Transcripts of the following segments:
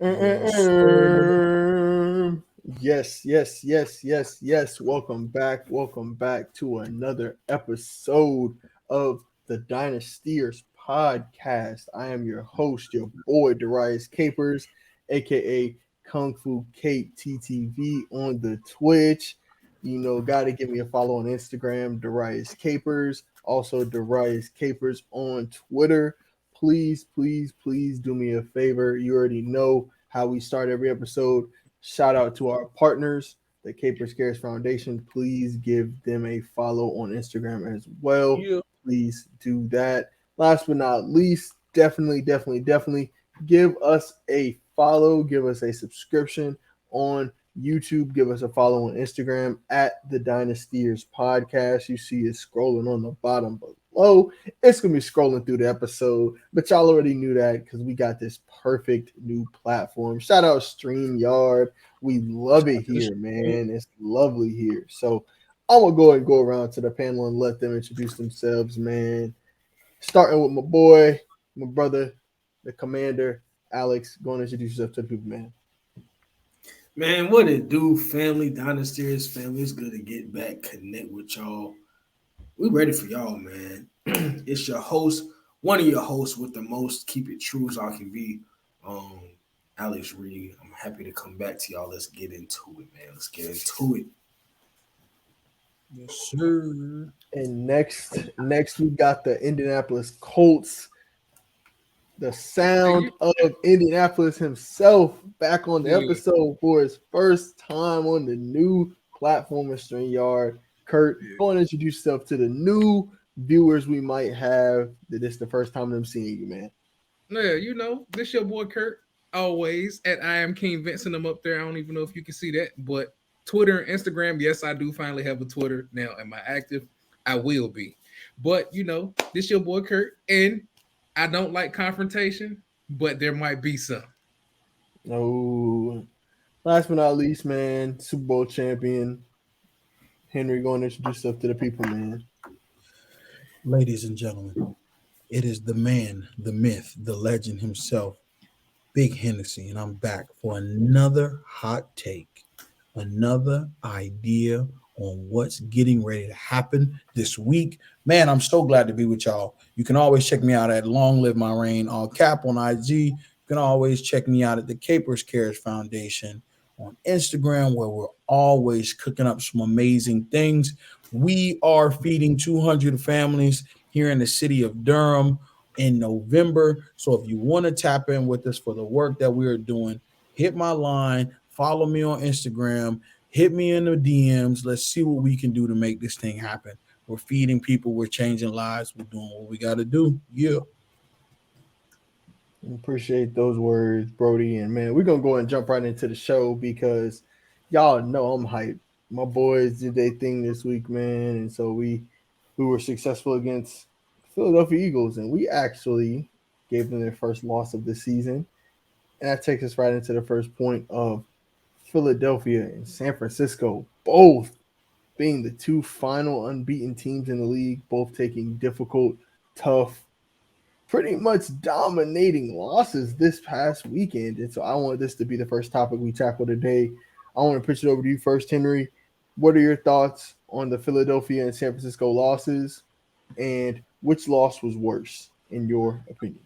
Yes, sir. Yes. Welcome back. Welcome back to another episode of the Dynastyers podcast. I am your host, your boy Darius Capers, aka Kung Fu Kate TTV on the Twitch. You know, gotta give me a follow on Instagram, Darius Capers. Also, Darius Capers on Twitter. Please do me a favor. You already know how we start every episode. Shout out to our partners, the Capers Cares Foundation. Please give them a follow on Instagram as well. Yeah. Please do that. Last but not least, definitely give us a follow, give us a subscription on YouTube, give us a follow on Instagram at the Dynastyers podcast. You see it scrolling on the bottom below. It's gonna be scrolling through the episode, but y'all already knew that because we got this perfect new platform. Shout out StreamYard. We love it here, man. It's lovely here. So I'm gonna go and go around to the panel and let them introduce themselves, man. Starting with my boy, my brother, the commander, Alex. Go and introduce yourself to the people, man. Man, what it do, family, Dynastyers family? It's good to get back, connect with y'all. We ready for y'all, man. It's your host, one of your hosts with the most. Keep it true as I can be. Um, Alex Reed. I'm happy to come back to y'all. Let's get into it, man. Let's get into it. Yes, sir. And next we got the Indianapolis Colts, the Hey, you, sound of Indianapolis himself, back on the yeah. episode for his first time on the new platform of StreamYard. Kurt, Yeah. go and introduce yourself to the new viewers we might have. That this the first time them seeing you, man. Yeah, this your boy Kurt. Always at I am King Vincent. I'm up there. I don't even know if you can see that, but Twitter and Instagram. Yes, I do finally have a Twitter now. Am I active? I will be. But this your boy Kurt, and I don't like confrontation, but there might be some. Oh, last but not least, man, Super Bowl champion Henry, go and introduce yourself to the people, man. Ladies and gentlemen, it is the man, the myth, the legend himself, Big Hennessy, and I'm back for another hot take, another idea on what's getting ready to happen this week. Man, I'm so glad to be with y'all. You can always check me out at Long Live My Reign, all cap on IG. You can always check me out at the Capers Cares Foundation on Instagram, where we're always cooking up some amazing things. We are feeding 200 families here in the city of Durham in November. So if you want to tap in with us for the work that we are doing, hit my line, follow me on Instagram, hit me in the DMs. Let's see what we can do to make this thing happen. We're feeding people, we're changing lives, we're doing what we got to do. Yeah. Appreciate those words, Brody. And man, we're gonna go and jump right into the show because y'all know I'm hyped. My boys did their thing this week, man, and so we were successful against Philadelphia Eagles, and we actually gave them their first loss of the season. And that takes us right into the first point of Philadelphia and San Francisco, both being the two final unbeaten teams in the league, both taking difficult, tough, pretty much dominating losses this past weekend. And so I want this to be the first topic we tackle today. I want to pitch it over to you first, Henry. What are your thoughts on the Philadelphia and San Francisco losses, and which loss was worse in your opinion?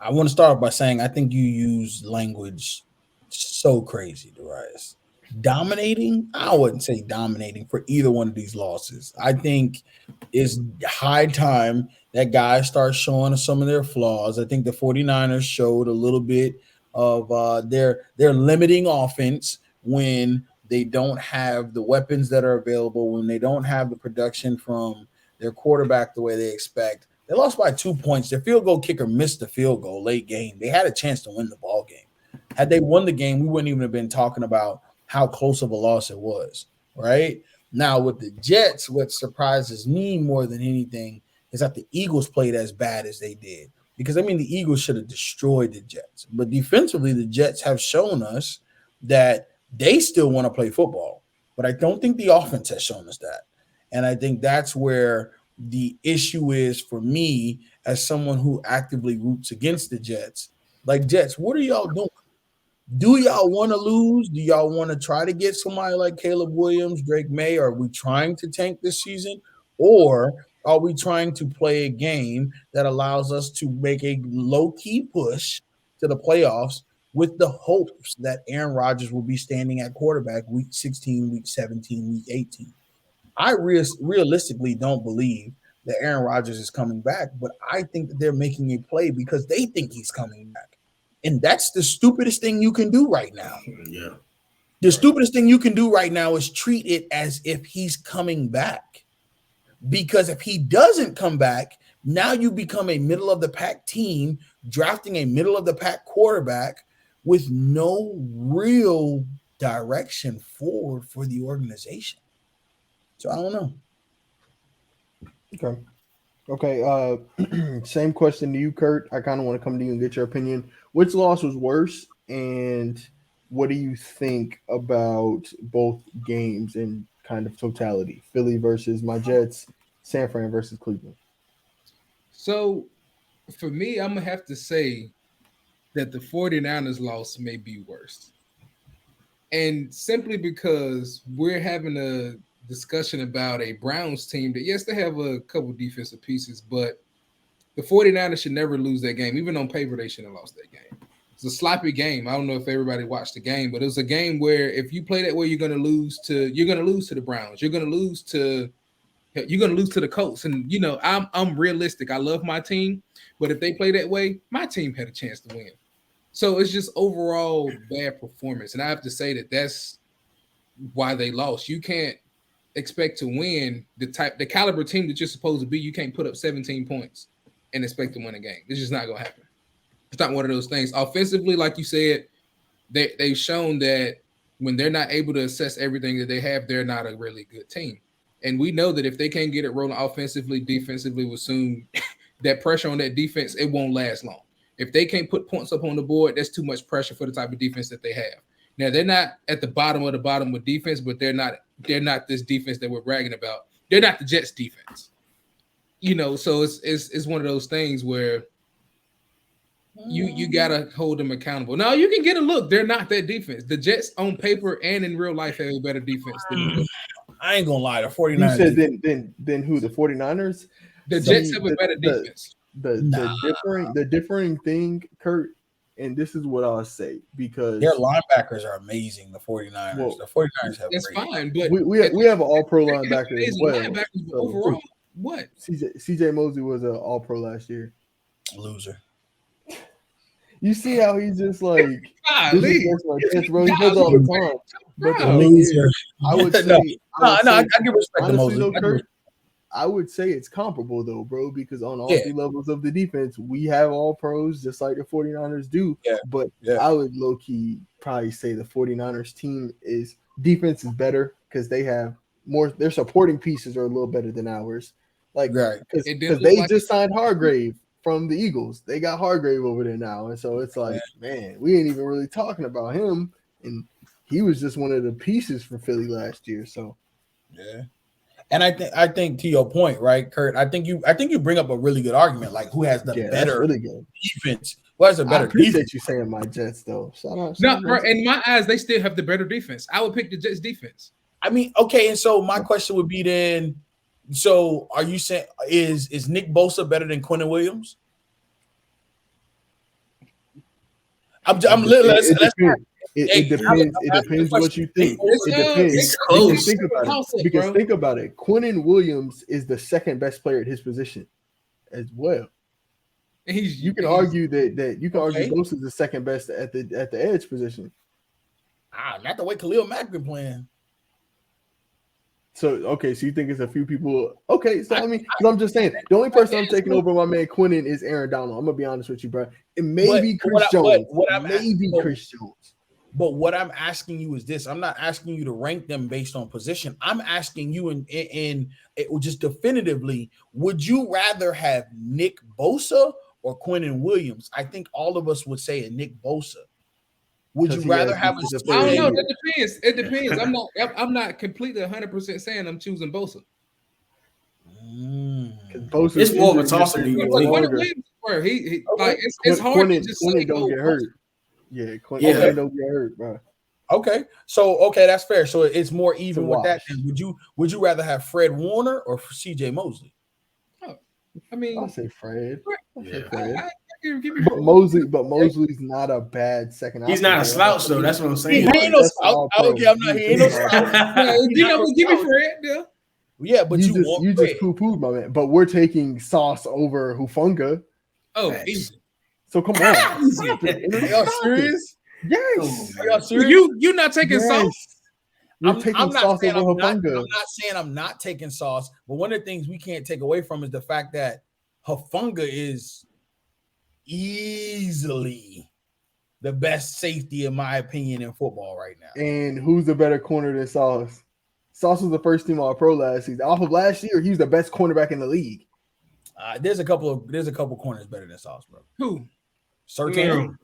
I want to start off by saying I think you use language so crazy, Darius. Dominating, I wouldn't say dominating for either one of these losses. I think it's high time that guys start showing some of their flaws. I think the 49ers showed a little bit of their limiting offense when they don't have the weapons that are available, when they don't have the production from their quarterback the way they expect. They lost by 2 points. Their field goal kicker missed the field goal late game. They had a chance to win the ball game. Had they won the game, we wouldn't even have been talking about how close of a loss it was, right? Now, with the Jets, what surprises me more than anything is that the Eagles played as bad as they did. Because, I mean, the Eagles should have destroyed the Jets. But defensively, the Jets have shown us that they still want to play football. But I don't think the offense has shown us that. And I think that's where the issue is for me as someone who actively roots against the Jets. Like, Jets, what are y'all doing? Do y'all want to lose? Do y'all want to try to get somebody like Caleb Williams, Drake May? Are we trying to tank this season? Or are we trying to play a game that allows us to make a low-key push to the playoffs with the hopes that Aaron Rodgers will be standing at quarterback week 16, week 17, week 18? I realistically don't believe that Aaron Rodgers is coming back, but I think that they're making a play because they think he's coming back. And that's the stupidest thing you can do right now. Yeah. The stupidest thing you can do right now is treat it as if he's coming back. Because if he doesn't come back, now you become a middle of the pack team drafting a middle of the pack quarterback with no real direction forward for the organization. So I don't know. Okay. Okay. Same question to you, Kurt. I kind of want to come to you and get your opinion. Which loss was worse, and what do you think about both games in kind of totality? Philly versus my Jets, San Fran versus Cleveland. So for me, I'm gonna have to say that the 49ers loss may be worse. And simply because we're having a discussion about a Browns team that, yes, they have a couple defensive pieces, but the 49ers should never lose that game. Even on paper, they shouldn't have lost that game. It's a sloppy game. I don't know if everybody watched the game, but it was a game where if you play that way, you're gonna lose to the Browns. You're gonna lose to the Colts. And I'm realistic. I love my team, but if they play that way, my team had a chance to win. So it's just overall bad performance. And I have to say that that's why they lost. You can't expect to win the caliber team that you're supposed to be. You can't put up 17 points and expect to win a game. It's just not gonna happen. It's not one of those things. Offensively, like you said, they've shown that when they're not able to assess everything that they have, they're not a really good team. And we know that if they can't get it rolling offensively, defensively will soon that pressure on that defense, it won't last long. If they can't put points up on the board, that's too much pressure for the type of defense that they have. Now, they're not at the bottom of the bottom with defense, but they're not this defense that we're bragging about. They're not the Jets defense. So it's one of those things where you gotta hold them accountable. Now you can get a look. They're not that defense. The Jets on paper and in real life have a better defense than the Jets. I ain't gonna lie, the 49ers. You said then who? The 49ers? The Jets have a better defense. The differing thing, Kurt, and this is what I'll say, because their linebackers are amazing. The 49ers. Well, the 49ers have that's great. fine, but we have an all-pro linebacker as well. So, overall, what? CJ Mosley was an all-pro last year. Loser. You see how he's just like, bro. He does all the time. But loser. I would say, I give respect to honestly, Mosley. Kurt, I would say it's comparable though, bro, because on all three levels of the defense, we have all pros just like the 49ers do. Yeah. But I would low-key probably say the 49ers team defense is better because they have more, their supporting pieces are a little better than ours. Like, because they just signed Hargrave from the Eagles. They got Hargrave over there now. And so it's like, man, we ain't even really talking about him. And he was just one of the pieces for Philly last year. So and I think to your point, right, Kurt, I think you bring up a really good argument, like who has the better really good defense. Who has a better defense? I appreciate defense? You saying my Jets though. No, bro, in my eyes, they still have the better defense. I would pick the Jets defense. I mean, okay, and so my question would be then, so are you saying is Nick Bosa better than Quinnen Williams? It depends what you think. It depends. Think about it. Quinnen Williams is the second best player at his position as well. You can argue that Bosa is the second best at the edge position. Not the way Khalil Mack been playing. So you think it's a few people? Okay, so I mean, I'm just saying the only person I'm taking over my man Quinnen is Aaron Donald. I'm gonna be honest with you, bro. It may be Chris Jones. Chris Jones. But what I'm asking you is this: I'm not asking you to rank them based on position. I'm asking you in just definitively, would you rather have Nick Bosa or Quinnen Williams? I think all of us would say a Nick Bosa. Would you rather have? I don't know. That depends. It depends. I'm not completely 100% saying I'm choosing Bosa. It's more of a toss-up. It's hard to just say Quinnen don't get hurt. Yeah, Yeah. Orlando get hurt, bro. Okay, so that's fair. So it's more even with that. wash. Then would you rather have Fred Warner or C.J. Mosley? Oh, I mean, I'll say Fred. I'll say Yeah. Fred. give me But Mosley's not a bad second option. He's not a bro. slouch though. That's what I'm He saying. ain't no That's slouch. all pro. Okay, I'm not. He ain't no slouch. Yeah, give me Fred. Yeah. Yeah, but you want you Fred. just poo-pooed, my man. But we're taking Sauce over Hufanga. Oh, Facts. easy. So come on. Stop it. Are y'all Stop serious? it. Yes. Are y'all serious? You not taking Yes. Sauce? We're taking I'm not Sauce saying over I'm not Hufanga. saying I'm not taking Sauce, but one of the things we can't take away from is the fact that Hufanga is easily the best safety, in my opinion, in football right now. And who's the better corner than Sauce? Sauce was the first team All-Pro last season. Off of last year, he was the best cornerback in the league. There's a couple corners better than Sauce, bro. Who? Sertan?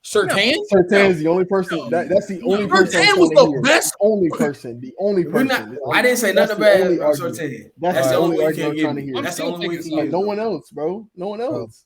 Sertan? Sertan's the only person. That's the only person. Sertan I'm was trying to the hear. best. The only person. The only We're person. not, I didn't say That's nothing the bad only about argument. Sortain. That's That's the the only only way you argument can I'm give trying to me. hear. I'm That's the still only way you taking can Like give no me. one else, bro. No one else.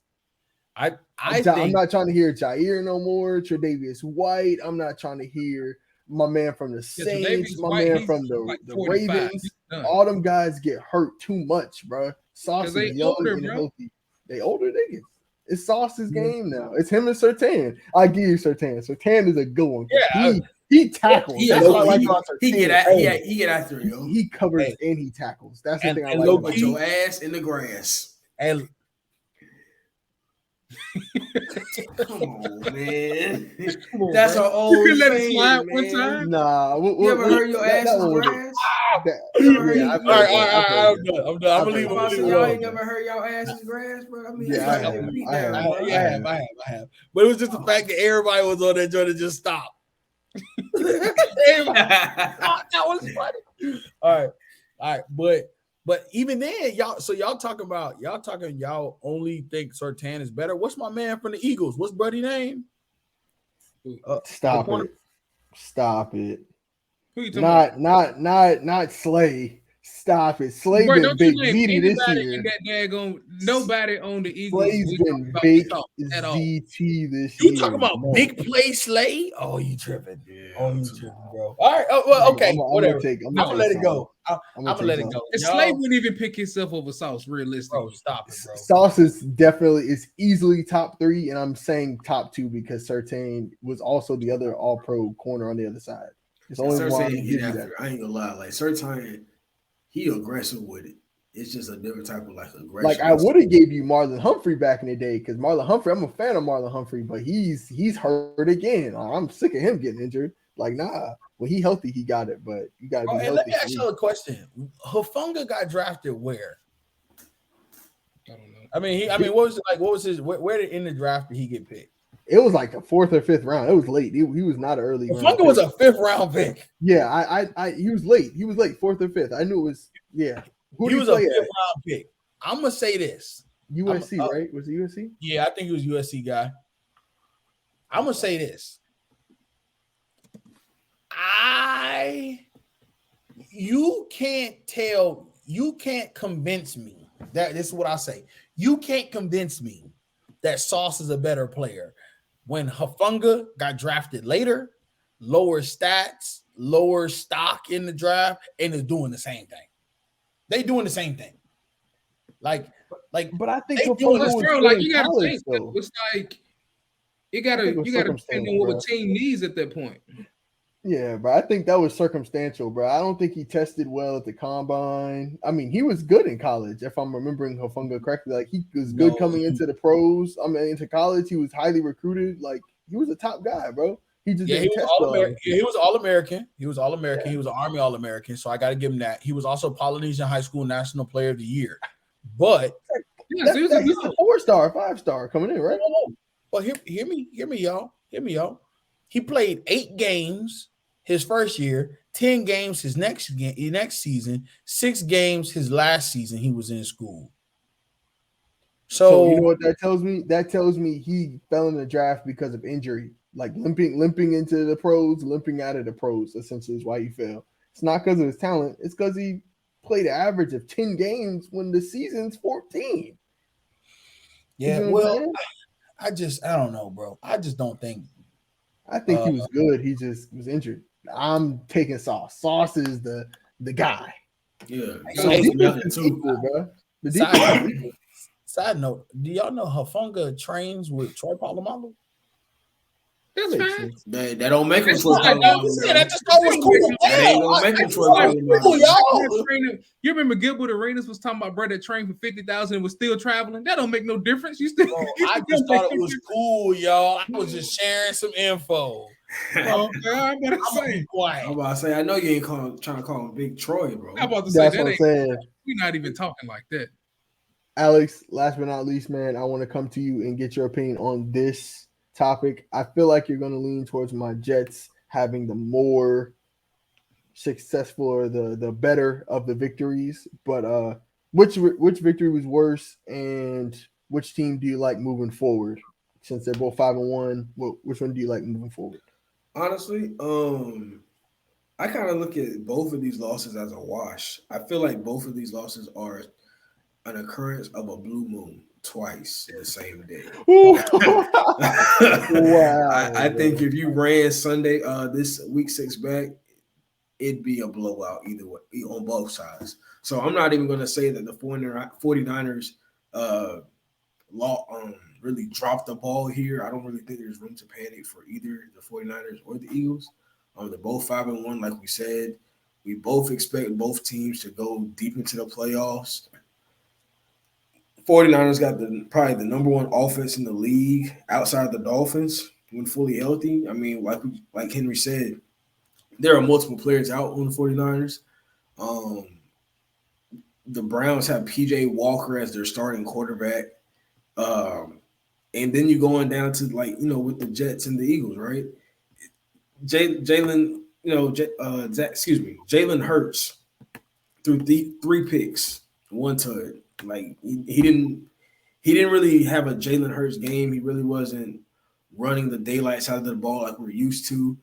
I I'm think not trying to hear Jair no more. Tre'Davious White. I'm not trying to hear my man from the Yeah, Saints. Tre'Davious My White, man he's from the like 45. Ravens. He's done. All them guys get hurt too much, bro. Sauce 'Cause they is young older, and bro. healthy. They older niggas. It's Sauce's game now. It's him and Sertan. I give you Sertan. Sertan is a good one. Yeah, He tackles. He, That's what I like he, about he Sertan. he get after it, yo. He covers Hey. and he tackles. That's the And- thing I and like low about Put key- him. your ass in the grass. and Come on, man. Come on, That's bro. our old You let it saying, slide one man. time? Nah, You ever heard your ass that in the one- grass? that- You ever heard yeah, you- I've you all heard right, ever- that. I'm done. I'm I've gonna heard leave Come on, it so that. y'all alone. ain't never heard y'all asses grass, bro. I mean, Yeah, it's I like have. a beat I down, have. bro. I have. But it was just the fact that everybody was on that joint to just stop. Everybody, that was funny. All right, but even then, y'all only think Sertan is better. What's my man from the Eagles? What's Buddy name? Stop corner- it. Stop it. Who you talking Not Slay. Stop it. Slay Bro, been don't big you name ZT this anybody year. in that daggone nobody on the Eagles. Slay's we been talk about big Sauce at all. ZT this You year. talking about No. big play Slay? Oh, you tripping? Yeah, Oh, you too. tripping, bro? All right. Oh, well, okay. I'm gonna Whatever. take I'm gonna let it go. I'm gonna let it go. And Y'all- Slade wouldn't even pick himself over Sauce, Bro, realistically. stop it, bro. Sauce is easily top 3, and I'm saying top 2 because Sertain was also the other all-pro corner on the other side. It's only one I'm Sertain gonna get give you after that. it. I ain't gonna lie. Like Sertain, he aggressive with it. It's just a different type of like aggression. Like I would have gave you Marlon Humphrey back in the day because Marlon Humphrey, I'm a fan of Marlon Humphrey, but he's hurt again. I'm sick of him getting injured. Like nah, when he healthy, he got it, but you gotta be Oh, and healthy. let me ask you a question. Hufanga got drafted where? I don't know. I mean, what was it like? What was his? Where did in the draft did he get picked? It was like the 4th or 5th round. It was late. He was not an early. round Hufanga was pick. a 5th round pick. Yeah. He was late. He was late, 4th or 5th. I knew it was. Yeah, who He did was he a play 5th at? round pick. I'm gonna say this. USC, right? Was it USC? Yeah, I think he was USC guy. I'm gonna say this. You can't convince me that this is what I say. You can't convince me that Sauce is a better player when Hufanga got drafted later, lower stats, lower stock in the draft, and is doing the same thing. They doing the same thing. Like, But I think They Hufanga doing was this, Bro, good like in you gotta college, think though. it's like you I gotta think it was depend on circumstantial, what bro. the team needs at that point. Yeah, bro. I think that was circumstantial, bro. I don't think he tested well at the combine. I mean, he was good in college, if I'm remembering Hufanga correctly. Like he was good coming into the pros. I mean, into college, he was highly recruited. Like he was a top guy, bro. He just didn't test well. He was All-American. He was All-American. He was an Army All-American. So I got to give him that. He was also Polynesian High School National Player of the Year. But Yeah, so he was a he's good- a 4-star, 5-star coming in, right? Well, hear me, y'all. Hear me, y'all. He played 8 games his first year, 10 games his next season, 6 games his last season he was in school. So you know what that tells me? That tells me he fell in the draft because of injury, like limping into the pros, limping out of the pros. Essentially, is why he fell. It's not because of his talent. It's because he played an average of 10 games when the season's 14. Yeah, You know what I'm well, saying? I don't know, bro. I just don't think I think he was good. He just was injured. I'm taking Sauce. Sauce is the guy. Yeah, The Hey, defense Melton is too. equal, bro. The Side defense note, is equal. side note, do y'all know Hafunga trains with Troy Polamalu? That That's makes fine. sense. That don't make him That's Troy fine. I'm Polamalu, just saying, I though. just thought it was cool. That ain't gonna Damn, make him I Troy just thought it was cool, Polamalu. y'all. You remember Gilbert Arenas was talking about brother trained for 50,000 and was still traveling? That don't make no difference. You still, Bro, you I still just make thought it no was cool, y'all. I was just sharing some info. difference. Okay, I'm about to I'm gonna be say. quiet. I'm about to say, I know you ain't trying to call him Big Troy, bro. I'm about to say That's that what I'm ain't. saying. We're not even talking like that. Alex, last but not least, man, I want to come to you and get your opinion on this topic. I feel like you're going to lean towards my Jets having the more successful or the better of the victories. But which victory was worse, and which team do you like moving forward? Since they're both 5-1, which one do you like moving forward? Honestly, I kind of look at both of these losses as a wash. I feel like both of these losses are an occurrence of a blue moon twice the same day. I Wow. think if you ran Sunday, this week 6 back, it'd be a blowout either way on both sides. So I'm not even going to say that the 49ers law really dropped the ball here. I don't really think there's room to panic for either the 49ers or the Eagles. They're both 5-1, like we said. We both expect both teams to go deep into the playoffs. 49ers got probably the number one offense in the league outside of the Dolphins when fully healthy. I mean, like Henry said, there are multiple players out on the 49ers. The Browns have PJ Walker as their starting quarterback. And then you're going down to with the Jets and the Eagles, right? Jalen, Jalen Hurts threw three picks, one tud. Like he didn't really have a Jalen Hurts game. He really wasn't running the daylights out of the ball like we're used to.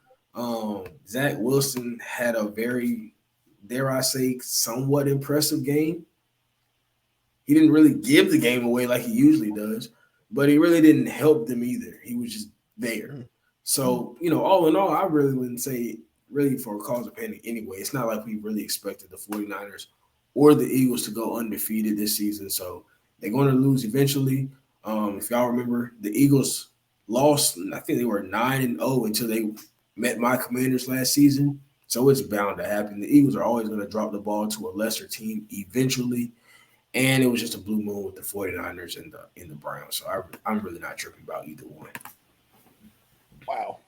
Zach Wilson had a very, dare I say, somewhat impressive game. He didn't really give the game away like he usually does, but he really didn't help them either. He was just there. So, all in all, I really wouldn't say really for a cause of panic anyway. It's not like we really expected the 49ers or the Eagles to go undefeated this season. So they're going to lose eventually. If y'all remember, the Eagles lost, I think they were 9-0 until they met my Commanders last season. So it's bound to happen. The Eagles are always going to drop the ball to a lesser team eventually. And it was just a blue moon with the 49ers and the Browns. So I'm really not tripping about either one. Wow.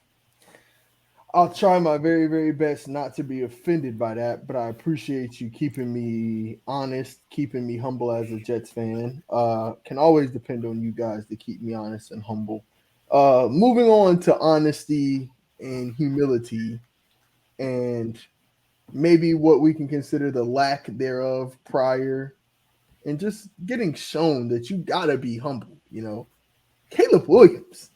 I'll try my very, very best not to be offended by that, but I appreciate you keeping me honest, keeping me humble as a Jets fan. Can always depend on you guys to keep me honest and humble. Moving on to honesty and humility and maybe what we can consider the lack thereof prior and just getting shown that you gotta be humble, Caleb Williams.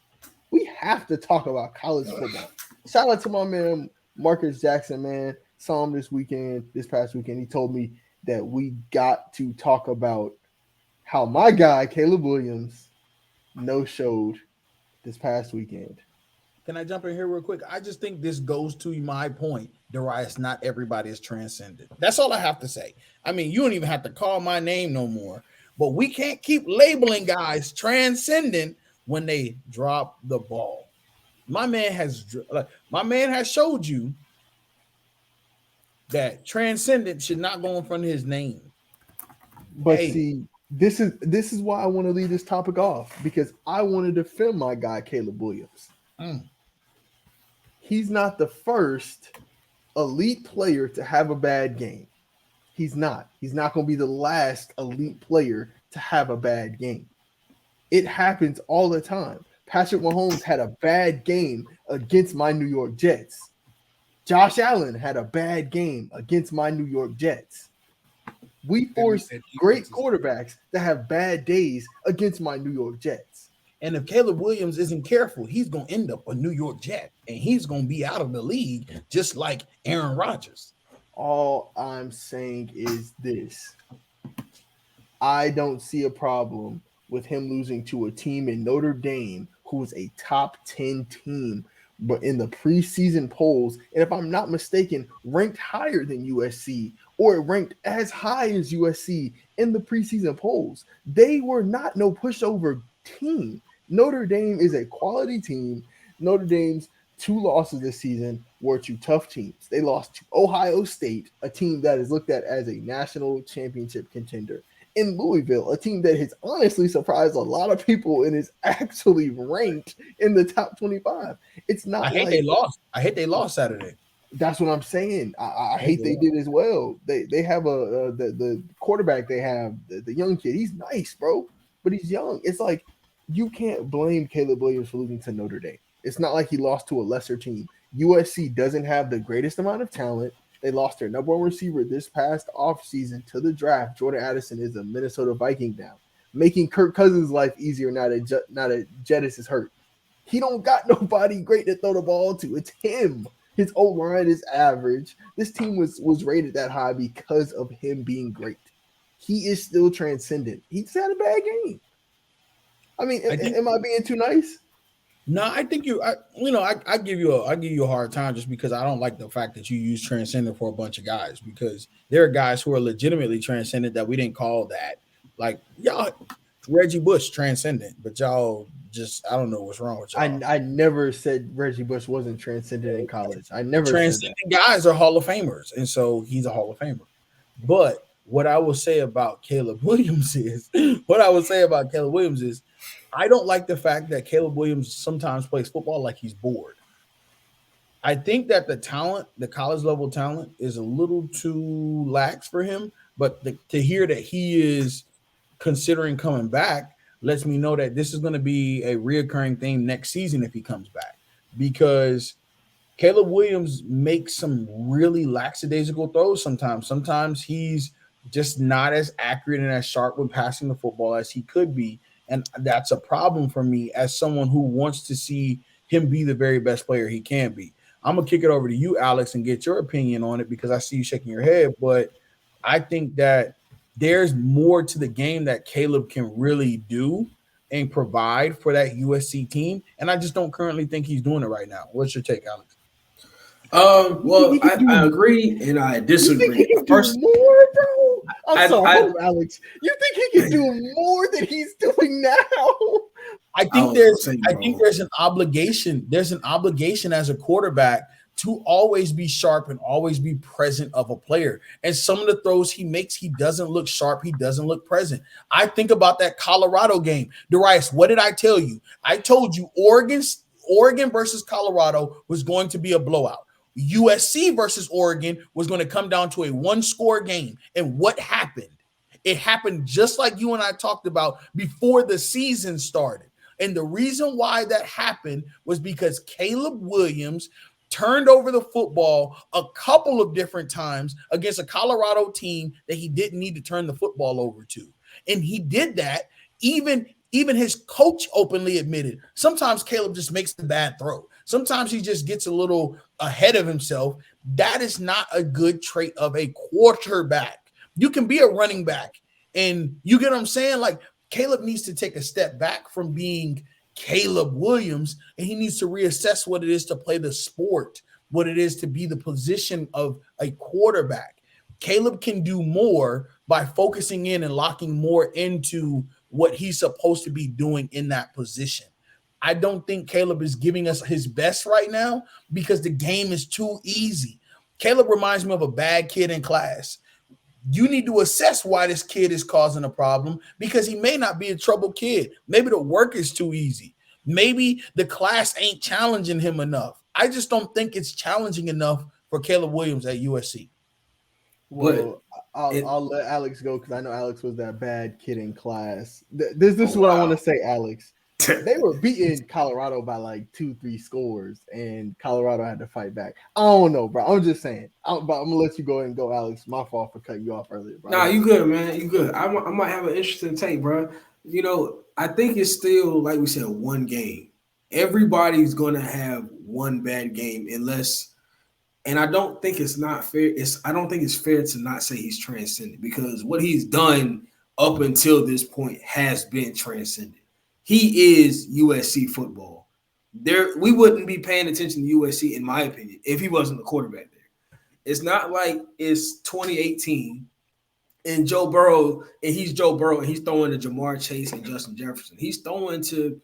We have to talk about college football. Shout out to my man Marcus Jackson, man. Saw him this past weekend. He told me that we got to talk about how my guy Caleb Williams no-showed this past weekend. Can I jump in here real quick? I just think this goes to my point, Darius. Not everybody is transcendent. That's all I have to say. I mean, you don't even have to call my name no more. But we can't keep labeling guys transcendent when they drop the ball. My man has showed you that transcendent should not go in front of his name. But see, this is why I want to leave this topic off because I want to defend my guy Caleb Williams. He's not the first elite player to have a bad game. He's not. He's not going to be the last elite player to have a bad game. It happens all the time. Patrick Mahomes had a bad game against my New York Jets. Josh Allen had a bad game against my New York Jets. We force great quarterbacks to have bad days against my New York Jets. And if Caleb Williams isn't careful, he's going to end up a New York Jet, and he's going to be out of the league just like Aaron Rodgers. All I'm saying is this. I don't see a problem with him losing to a team in Notre Dame who is a top 10 team but in the preseason polls, and if I'm not mistaken, ranked higher than USC or ranked as high as USC in the preseason polls. They were not no pushover team. Notre Dame is a quality team. Notre Dame's two losses this season were to tough teams. They lost to Ohio State, a team that is looked at as a national championship contender, in Louisville, a team that has honestly surprised a lot of people and is actually ranked in the top 25. It's I not hate like they lost. I hate they lost Saturday. that's what I'm saying. I hate they did as well. They have the quarterback they have, the young kid. He's nice, bro, but he's young. It's like you can't blame Caleb Williams for losing to Notre Dame. It's not like he lost to a lesser team. USC doesn't have the greatest amount of talent. They lost their number one receiver this past offseason to the draft. Jordan Addison is a Minnesota Viking now, making Kirk Cousins' life easier now that Jettis is hurt. He don't got nobody great to throw the ball to. It's him. His O-line is average. This team was rated that high because of him being great. He is still transcendent. He just had a bad game. I mean, am I being too nice? No, I think I give you a hard time just because I don't like the fact that you use transcendent for a bunch of guys, because there are guys who are legitimately transcendent that we didn't call that. Like y'all, Reggie Bush transcendent, but y'all just I don't know what's wrong with y'all. I never said Reggie Bush wasn't transcendent in college. I never Transcendent said that. guys are Hall of Famers, and so he's a Hall of Famer. But what I will say about Caleb Williams is I don't like the fact that Caleb Williams sometimes plays football like he's bored. I think that the talent, the college level talent, is a little too lax for him. But to hear that he is considering coming back lets me know that this is going to be a reoccurring theme next season if he comes back, because Caleb Williams makes some really lackadaisical throws sometimes. Sometimes he's just not as accurate and as sharp when passing the football as he could be. And that's a problem for me as someone who wants to see him be the very best player he can be. I'm going to kick it over to you, Alex, and get your opinion on it, because I see you shaking your head. But I think that there's more to the game that Caleb can really do and provide for that USC team. And I just don't currently think he's doing it right now. What's your take, Alex? Well, I agree and I disagree. You think he can do more, bro? I'm sorry, Alex. You think he can do more than he's doing now? I think there's an obligation. There's an obligation as a quarterback to always be sharp and always be present of a player. And some of the throws he makes, he doesn't look sharp. He doesn't look present. I think about that Colorado game. Darius, what did I tell you? I told you Oregon versus Colorado was going to be a blowout. USC versus Oregon was going to come down to a one-score game. And what happened? It happened just like you and I talked about before the season started. And the reason why that happened was because Caleb Williams turned over the football a couple of different times against a Colorado team that he didn't need to turn the football over to. And he did that. Even his coach openly admitted sometimes Caleb just makes the bad throw. Sometimes he just gets a little ahead of himself. That is not a good trait of a quarterback. You can be a running back, and you get what I'm saying? Like, Caleb needs to take a step back from being Caleb Williams, and he needs to reassess what it is to play the sport, what it is to be the position of a quarterback. Caleb can do more by focusing in and locking more into what he's supposed to be doing in that position. I don't think Caleb is giving us his best right now because the game is too easy. Caleb reminds me of a bad kid in class. You need to assess why this kid is causing a problem, because he may not be a troubled kid. Maybe the work is too easy. Maybe the class ain't challenging him enough. I just don't think it's challenging enough for Caleb Williams at USC. Well, I'll let Alex go because I know Alex was that bad kid in class. This is what I want to say, Alex. They were beating Colorado by like 2-3 scores, and Colorado had to fight back. I don't know, bro. I'm just saying. But I'm gonna let you go ahead and go, Alex. My fault for cutting you off earlier, bro. Nah, you good, man. You good. I might have an interesting take, bro. You know, I think it's still, like we said, one game. Everybody's gonna have one bad game unless. And I don't think it's not fair. I don't think it's fair to not say he's transcendent, because what he's done up until this point has been transcendent. He is USC football. we wouldn't be paying attention to USC, in my opinion, if he wasn't the quarterback there. It's not like it's 2018 and Joe Burrow, and he's Joe Burrow, and he's throwing to Jamar Chase and Justin Jefferson. He's throwing to,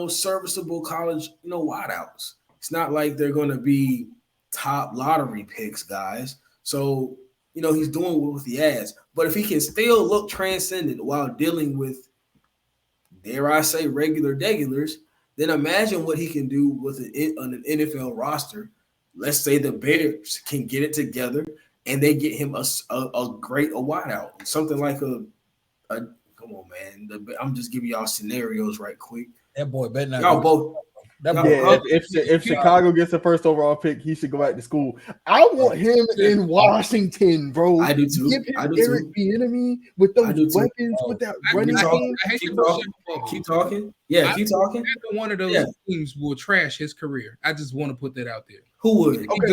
serviceable college, wideouts. It's not like they're going to be top lottery picks, guys. So, he's doing what he has. But if he can still look transcendent while dealing with, dare I say, regulars, then imagine what he can do with an NFL roster. Let's say the Bears can get it together and they get him a great wideout, something like a come on, man. I'm just giving y'all scenarios right quick. That boy better not. Y'all both. If Chicago gets the first overall pick, he should go back to school. I want him in Washington, bro. I do too. Give him Eric Bieniemy with those weapons, with that running game. Keep talking. Yeah, keep talking. One of those teams will trash his career. I just want to put that out there. Who would? Okay,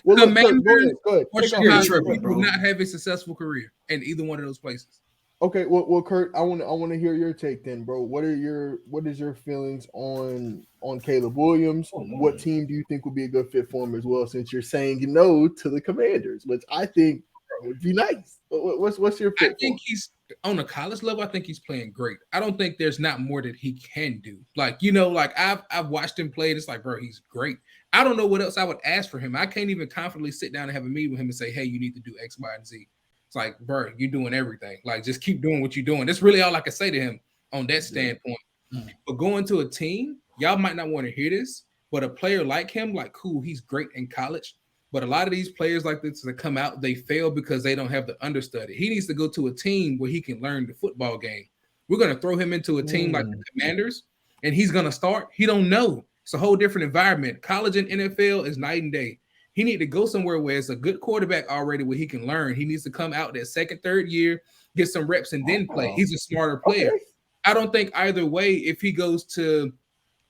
Commanders go ahead. Will not have a successful career in either one of those places. Okay, well, Kurt, I want to hear your take then, bro. What is your feelings on Caleb Williams? What team do you think would be a good fit for him as well? Since you're saying no to the Commanders, which I think would be nice. What's your fit? I think he's on a college level. I think he's playing great. I don't think there's not more that he can do. I've watched him play. It's like, bro, he's great. I don't know what else I would ask for him. I can't even confidently sit down and have a meeting with him and say, hey, you need to do X, Y, and Z. It's like, bro, you're doing everything. Like, just keep doing what you're doing. That's really all I can say to him on that standpoint. Mm-hmm. But going to a team, y'all might not want to hear this, but a player like him, like, cool, he's great in college. But a lot of these players like this that come out, they fail because they don't have the understudy. He needs to go to a team where he can learn the football game. We're going to throw him into a team like the Commanders, and he's going to start. He don't know. It's a whole different environment. College and NFL is night and day. He need to go somewhere where it's a good quarterback already where he can learn. He needs to come out that second, third year, get some reps, and then play. He's a smarter player. Okay. I don't think either way, if he goes to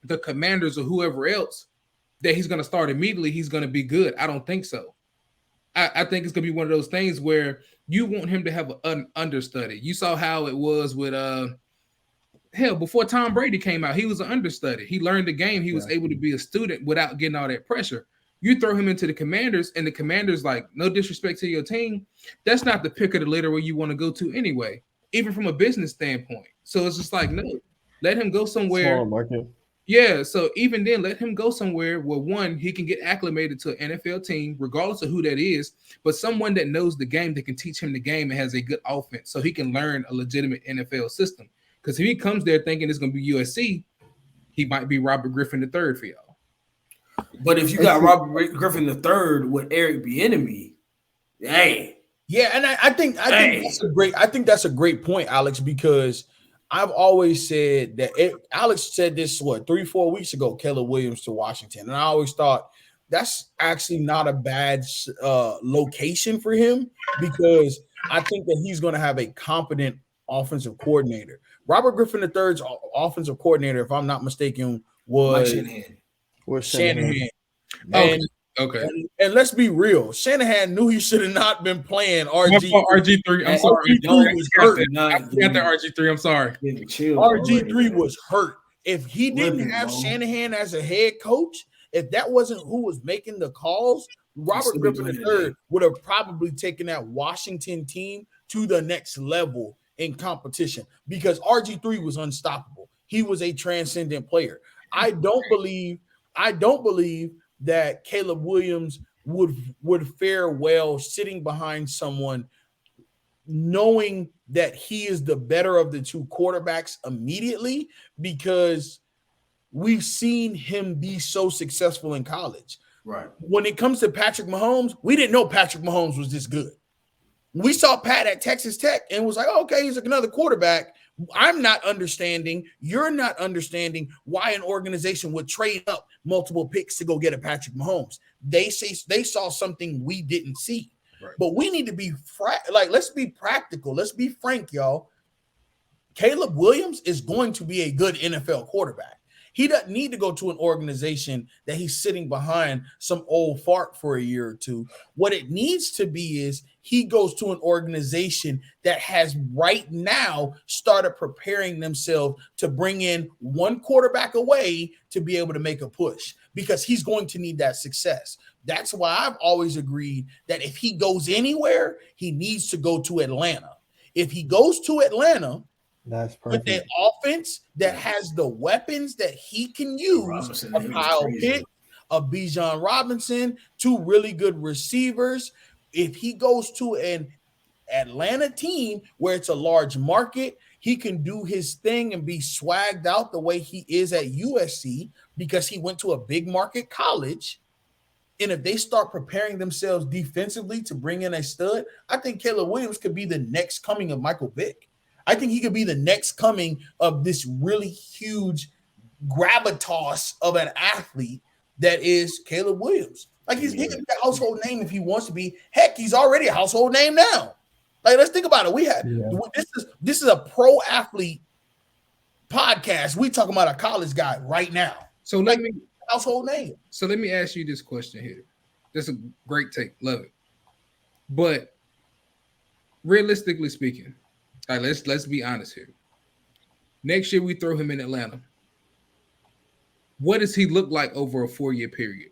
the Commanders or whoever else, that he's going to start immediately, he's going to be good. I don't think so. I think it's going to be one of those things where you want him to have an understudy. You saw how it was with before Tom Brady came out, he was an understudy. He learned the game. He was able to be a student without getting all that pressure. You throw him into the Commanders, and the Commanders, like, no disrespect to your team, that's not the pick of the litter where you want to go to anyway, even from a business standpoint. So it's just like, no, let him go somewhere. Small market. Yeah, so even then, let him go somewhere where, one, he can get acclimated to an NFL team, regardless of who that is, but someone that knows the game that can teach him the game and has a good offense so he can learn a legitimate NFL system. Because if he comes there thinking it's going to be USC, he might be Robert Griffin III for y'all. But if you got Robert Griffin III with Eric Bieniemy, hey, yeah, and I think that's a great point, Alex, because I've always said that Alex said this 3-4 weeks ago, Caleb Williams to Washington, and I always thought that's actually not a bad location for him because I think that he's going to have a competent offensive coordinator. Robert Griffin III's offensive coordinator, if I'm not mistaken, was Shanahan. Okay. And let's be real. Shanahan knew he should have not been playing RG3. I'm sorry. RG3 was hurt. I got the RG3. I'm sorry. RG3 was hurt. If he didn't have Shanahan as a head coach, if that wasn't who was making the calls, Robert Griffin III would have probably taken that Washington team to the next level in competition because RG3 was unstoppable. He was a transcendent player. I don't believe that Caleb Williams would fare well sitting behind someone knowing that he is the better of the two quarterbacks immediately because we've seen him be so successful in college. Right. When it comes to Patrick Mahomes, we didn't know Patrick Mahomes was this good. We saw Pat at Texas Tech and was like, oh, okay, he's another quarterback. I'm not understanding. You're not understanding why an organization would trade up multiple picks to go get a Patrick Mahomes. They saw something we didn't see. Right. But we need to be let's be practical. Let's be frank, y'all. Caleb Williams is going to be a good NFL quarterback. He doesn't need to go to an organization that he's sitting behind some old fart for a year or two. What it needs to be is he goes to an organization that has right now started preparing themselves to bring in one quarterback away to be able to make a push, because he's going to need that success. That's why I've always agreed that if he goes anywhere, he needs to go to Atlanta. If he goes to Atlanta That's with perfect. an offense that has the weapons that he can use, Robinson, a he was Kyle crazy. Pitt, a Bijan Robinson, two really good receivers. If he goes to an Atlanta team where it's a large market, he can do his thing and be swagged out the way he is at USC because he went to a big market college. And if they start preparing themselves defensively to bring in a stud, I think Caleb Williams could be the next coming of Michael Vick. I think he could be the next coming of this really huge gravitas of an athlete that is Caleb Williams. Like he can be a household name if he wants to be. Heck, he's already a household name now. Like, let's think about it. This is a pro athlete podcast. We talking about a college guy right now. So let me household name. So let me ask you this question here. That's a great take. Love it. But realistically speaking, all right, let's be honest here. Next year we throw him in Atlanta. What does he look like over a 4-year period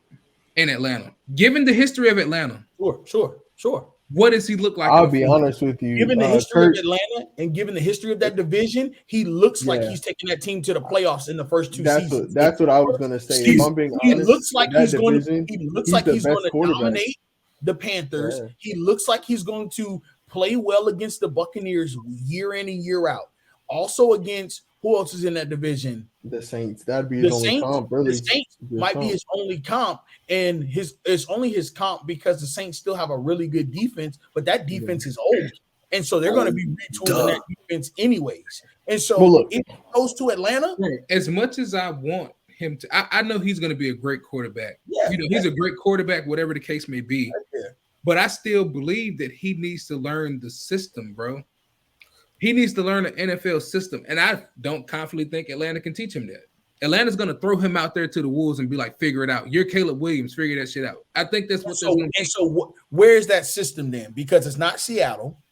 in Atlanta? Given the history of Atlanta. Sure. What does he look like? I'll be honest with you. Given the history of Atlanta and given the history of that division, he looks like he's taking that team to the playoffs in the first two seasons. That's what I was going to say. If I'm being honest, looks like he's going to dominate the Panthers. Yeah. He looks like he's going to play well against the Buccaneers year in and year out. Also against who else is in that division? The Saints. That'd be his only comp, really. The Saints might be his only comp, and it's only his comp because the Saints still have a really good defense, but that defense is old, and so they're going to be retooling that defense anyways. And so if he goes to Atlanta, as much as I want him to, I know he's going to be a great quarterback. Yeah, he's a great quarterback, whatever the case may be. But I still believe that he needs to learn the system, bro. He needs to learn the NFL system, and I don't confidently think Atlanta can teach him that. Atlanta's going to throw him out there to the wolves and be like, figure it out. You're Caleb Williams. Figure that shit out. I think that's what they're going to do. So where's that system then? Because it's not Seattle.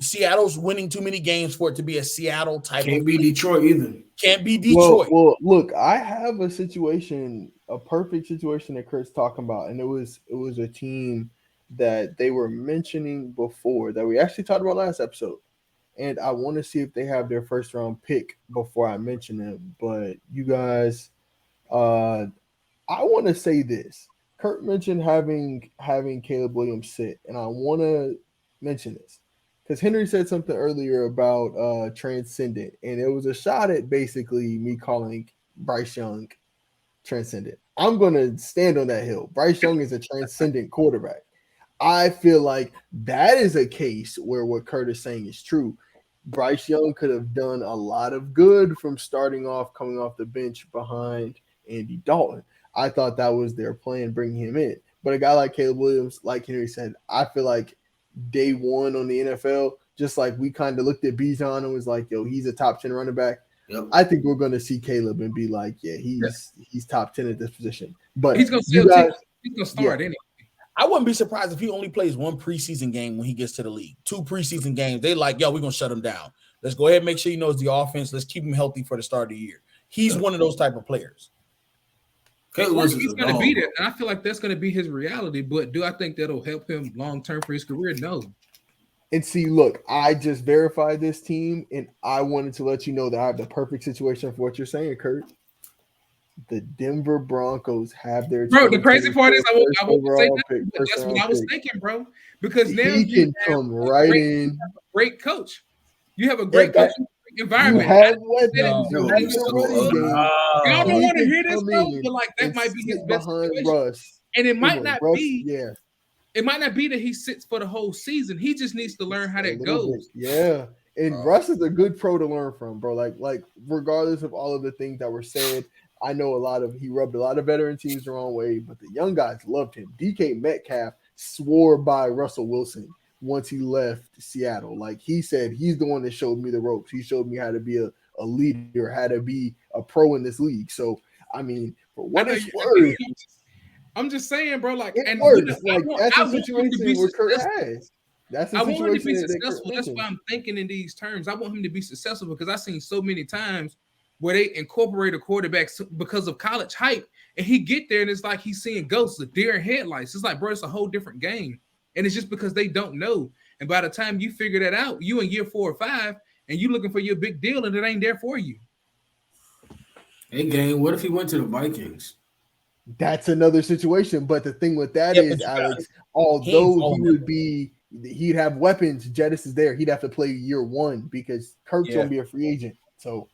Seattle's winning too many games for it to be a Seattle type. Can't be Detroit either. Can't be Detroit. Well, look, I have a situation, a perfect situation that Kurt's talking about, and it was a team that they were mentioning before that we actually talked about last episode. And I want to see if they have their first round pick before I mention them. But you guys, I want to say this. Kurt mentioned having Caleb Williams sit, and I want to mention this because Henry said something earlier about transcendent, and it was a shot at basically me calling Bryce Young transcendent. I'm going to stand on that hill. Bryce Young is a transcendent quarterback. I feel like that is a case where what Kurt is saying is true. Bryce Young could have done a lot of good from starting off, coming off the bench behind Andy Dalton. I thought that was their plan, bringing him in. But a guy like Caleb Williams, like Henry said, I feel like day one on the NFL, just like we kind of looked at Bijan and was like, yo, he's a top 10 running back. Yep. I think we're going to see Caleb and be like, yeah, he's top 10 at this position. But he's going to start anyway. I wouldn't be surprised if he only plays one preseason game when he gets to the league. 2 preseason games. They like, yo, we're going to shut him down. Let's go ahead and make sure he knows the offense. Let's keep him healthy for the start of the year. He's one of those type of players. He's going to be there. And I feel like that's going to be his reality. But do I think that'll help him long-term for his career? No. And see, look, I just verified this team, and I wanted to let you know that I have the perfect situation for what you're saying, Kurt. The Denver Broncos have their the crazy part is I won't say that, but that's what I was thinking, bro. Because now he can come right in. Great coach. You have a great coaching environment. Y'all don't want to hear this, bro, but like that might be his best situation. And it might not be. Yeah. It might not be that he sits for the whole season. He just needs to learn how that goes. Yeah. And Russ is a good pro to learn from, bro. Like regardless of all of the things that were said, I know he rubbed a lot of veteran teams the wrong way, but the young guys loved him. DK Metcalf swore by Russell Wilson once he left Seattle. Like he said, he's the one that showed me the ropes. He showed me how to be a leader, how to be a pro in this league. So I mean, for I what know it's you- worth, I'm just saying, bro. Like, it and works. I Like want, that's I a want him to situation be where Kurt successful. has. That's a I want him to situation be that Kurt successful. That's why mentioned. I'm thinking in these terms. I want him to be successful because I've seen so many times where they incorporate a quarterback because of college hype, and he get there and it's like he's seeing ghosts, a deer in headlights. It's like, bro, it's a whole different game, and it's just because they don't know. And by the time you figure that out, you in year 4 or 5, and you looking for your big deal, and it ain't there for you. Hey, gang, what if he went to the Vikings? That's another situation. But the thing with that Yeah, is, but Alex, he ain't although falling that he'd have weapons, Jettis is there. He'd have to play year one because Kirk's Yeah. gonna be a free agent. So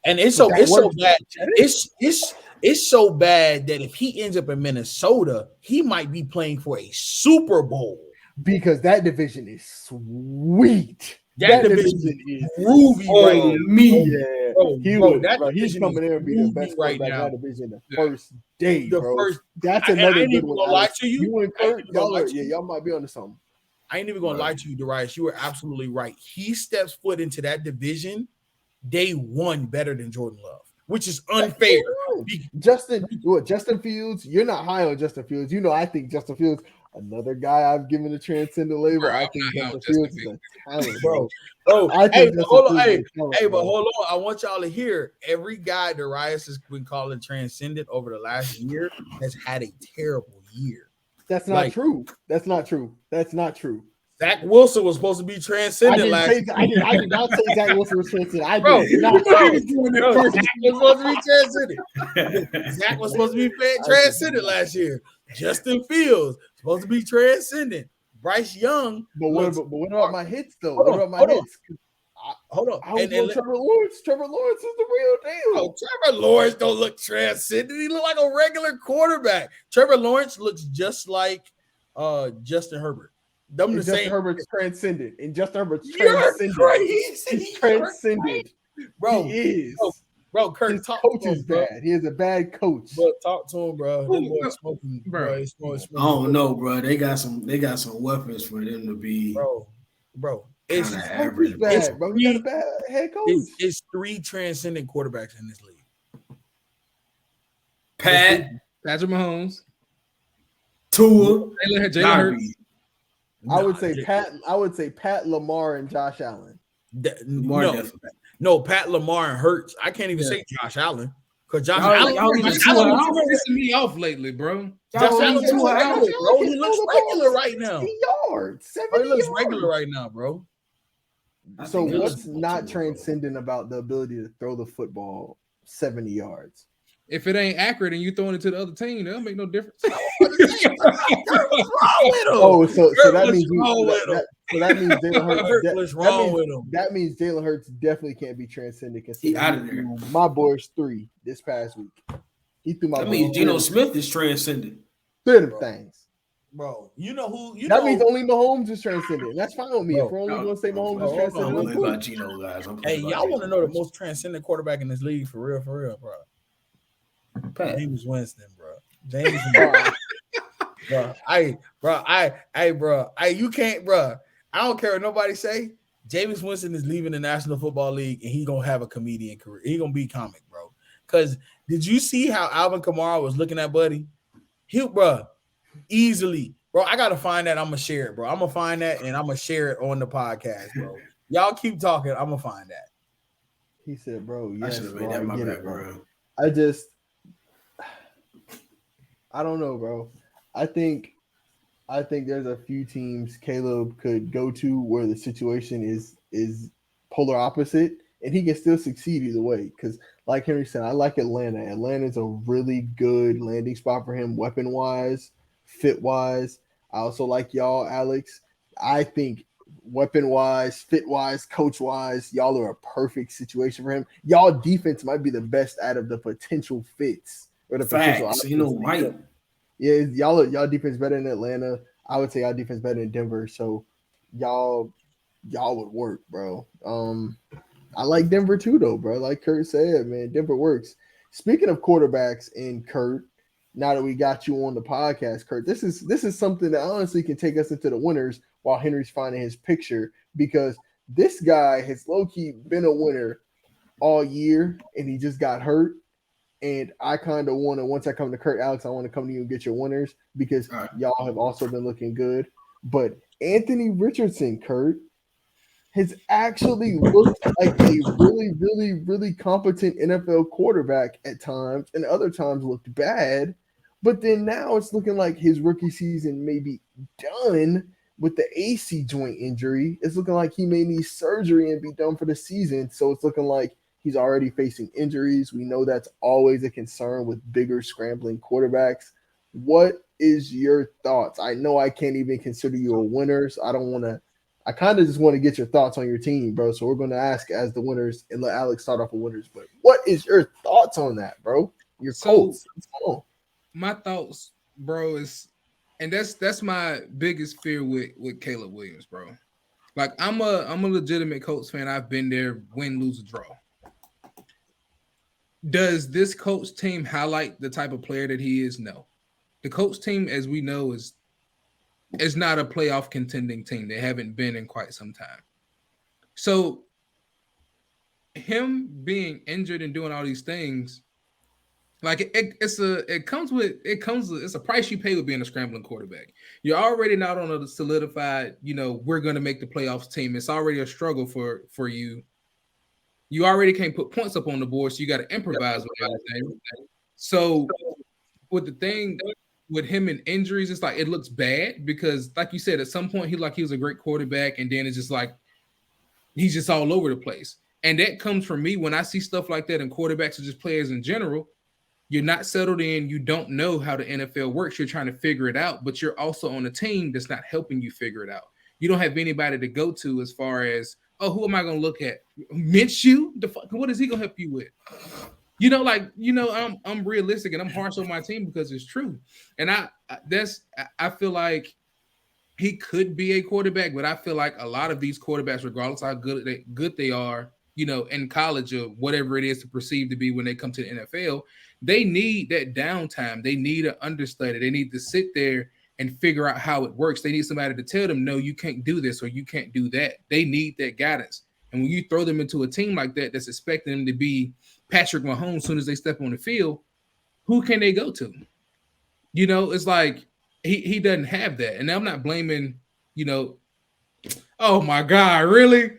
And it's but so that it's so works bad. for Jettis. It's so bad that if he ends up in Minnesota, he might be playing for a Super Bowl. Because that division is sweet. That division is groovy right Oh, now. me. Yeah, he's That coming division there and be the is best groovy right quarterback in now. that division the Yeah. first day, The bro. first, That's and I another ain't good even one. gonna lie Alex. to you. You and I ain't Kurt, even gonna lie to you. y'all might be onto something. I ain't even gonna lie to you, Darius. You were absolutely right. He steps foot into that division day one better than Jordan Love, which is unfair. Justin Fields, you're not high on Justin Fields. You know, I think Justin Fields, another guy I've given the transcendent label. Bro, I I'm think not high Justin on Justin Fields is Fields. a talent, Bro, bro. I hey, think but Justin hold on, Fields hey, is a talent, hey, but bro. hold on. I want y'all to hear every guy Darius has been calling transcendent over the last year has had a terrible year. That's not Like, true. That's not true. That's not true. Zach Wilson was supposed to be transcendent last year. I did not say Zach Wilson was transcendent. I Bro, did not. bro, Zach was supposed to be transcendent. Zach was supposed to be transcendent last year. Justin Fields supposed to be transcendent. Bryce Young. But what about my hits though? Hold What on, about my hold on. hits? Hold on. I was on Trevor Lawrence. Trevor Lawrence is the real deal. Oh, Trevor Lawrence don't look transcendent. He look like a regular quarterback. Trevor Lawrence looks just like Justin Herbert. Them the Justin same. Herbert's transcendent. And Justin Herbert's You're transcendent. crazy. He's transcendent. Bro. He is. Bro, Kurt, His talk coach to is him, bro. bad. He is a bad coach. Bro, talk to him, bro. Them boys smoking, Bro. bro. He's smoking. I don't know, bro. They got some weapons for them to be Bro. It's kind of Coach is average. bad, bro. He got a bad head coach. it's three transcendent quarterbacks in this league. Pat, Patrick Mahomes, Tua, Jalen gotta Hurts. be. I would say Pat Lamar and Josh Allen. Lamar definitely. No, Pat Lamar and Hurts. I can't even say Josh Allen because Josh Allen. y'all Josh even Allen Tua looks Pissing me off lately, bro. Josh Y'all Allen even Tua looks out. regular, bro. He looks regular right now. 60 yards, 70 Bro, he looks yards. regular right now, bro. So think what's that's not Tua, transcendent about the ability to throw the football 70 yards? If it ain't accurate and you throwing it to the other team, that'll make no difference. Oh, so that means What's wrong with him? that means Jalen Hurts definitely can't be transcendent because He out of there. My boy's 3 this past week. He threw my That means boy Geno Smith is transcendent. 3 of them things. Bro, you know who? That means only Mahomes is transcendent. And that's fine with me. Bro, if we're only going to say Mahomes is I'm transcendent, playing I'm cool. about Geno, guys. Hey, y'all want to know the most transcendent quarterback in this league for real, bro? Pat. Jameis Winston, bro. Jameis Winston. bro. You can't, bro. I don't care what nobody say. Jameis Winston is leaving the National Football League, and he's gonna have a comedian career. He's gonna be comic, bro. Cause did you see how Alvin Kamara was looking at Buddy? Easily, bro. I gotta find that. I'm gonna share it, bro. I'm gonna find that, and I'm gonna share it on the podcast, bro. Y'all keep talking. I'm gonna find that. He said, bro, I yes, should have bro, made that I my get bad, it, bro. bro. I don't know, bro. I think there's a few teams Caleb could go to where the situation is polar opposite, and he can still succeed either way. Because, like Henry said, I like Atlanta. Atlanta's a really good landing spot for him, weapon wise, fit wise. I also like y'all, Alex. I think weapon wise, fit wise, coach wise, y'all are a perfect situation for him. Y'all defense might be the best out of the potential fits. Or the potential Facts. You know, White. Yeah, y'all defense better than Atlanta. I would say y'all defense better than Denver. So y'all would work, bro. I like Denver too, though, bro. Like Kurt said, man, Denver works. Speaking of quarterbacks and Kurt, now that we got you on the podcast, Kurt, this is something that honestly can take us into the winners while Henry's finding his picture, because this guy has low-key been a winner all year and he just got hurt. And I kind of want to, once I come to Kurt, Alex, I want to come to you and get your winners because All right. y'all have also been looking good. But Anthony Richardson, Kurt, has actually looked like a really, really, really competent NFL quarterback at times, and other times looked bad. But then now it's looking like his rookie season may be done with the AC joint injury. It's looking like he may need surgery and be done for the season. So it's looking like he's already facing injuries. We know that's always a concern with bigger scrambling quarterbacks. What is your thoughts? I know I can't even consider you a winner, so I kind of just want to get your thoughts on your team, bro. So we're going to ask as the winners and let Alex start off with winners. But what is your thoughts on that, bro? Your Colts. My thoughts, bro, is, and that's my biggest fear with Caleb Williams, bro. Like I'm a legitimate Colts fan. I've been there, win, lose, or draw. Does this Colts team highlight the type of player that he is? No. The Colts team, as we know, is not a playoff contending team. They haven't been in quite some time. So him being injured and doing all these things, like it's a price you pay with being a scrambling quarterback. You're already not on a solidified, we're going to make the playoffs team. It's already a struggle for you. You already can't put points up on the board, so you got to improvise with everything. So with the thing with him and injuries, it's like it looks bad because, like you said, at some point he was a great quarterback, and then it's just like he's just all over the place. And that comes from me when I see stuff like that in quarterbacks or just players in general. You're not settled in. You don't know how the NFL works. You're trying to figure it out, but you're also on a team that's not helping you figure it out. You don't have anybody to go to as far as, oh, who am I going to look at? Minshew? What is he going to help you with? I'm realistic and I'm harsh on my team because it's true. And I feel like he could be a quarterback, but I feel like a lot of these quarterbacks, regardless how good they are, in college or whatever it is to perceive to be when they come to the NFL, they need that downtime. They need an understudy. They need to sit there and figure out how it works. They need somebody to tell them, no, you can't do this or you can't do that. They need that guidance. And when you throw them into a team like that, that's expecting them to be Patrick Mahomes as soon as they step on the field, who can they go to? It's like he doesn't have that. And I'm not blaming, oh my God, really?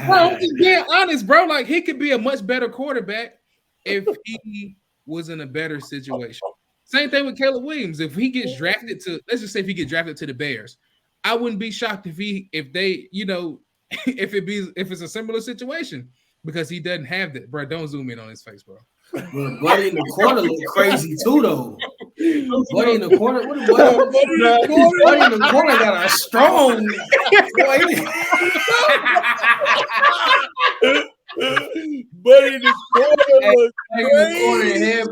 Bro, I'm just being honest, bro. Like he could be a much better quarterback if he was in a better situation. Same thing with Caleb Williams. If he gets drafted to, let's just say if he gets drafted to the Bears, I wouldn't be shocked if they, if it's a similar situation because he doesn't have that, bro. Don't zoom in on his face, bro. Buddy in the corner look crazy too, though. Buddy in the corner, Buddy in the corner got a strong. Buddy in the corner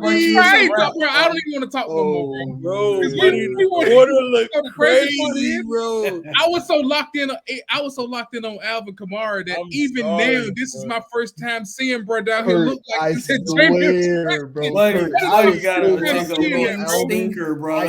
crazy. I don't even want to talk no more, bro. Buddy in the corner look crazy, bro. I was so locked in on Alvin Kamara that now this is my first time seeing bro down here look like this. Swear, bro. I gotta take a stinker, bro.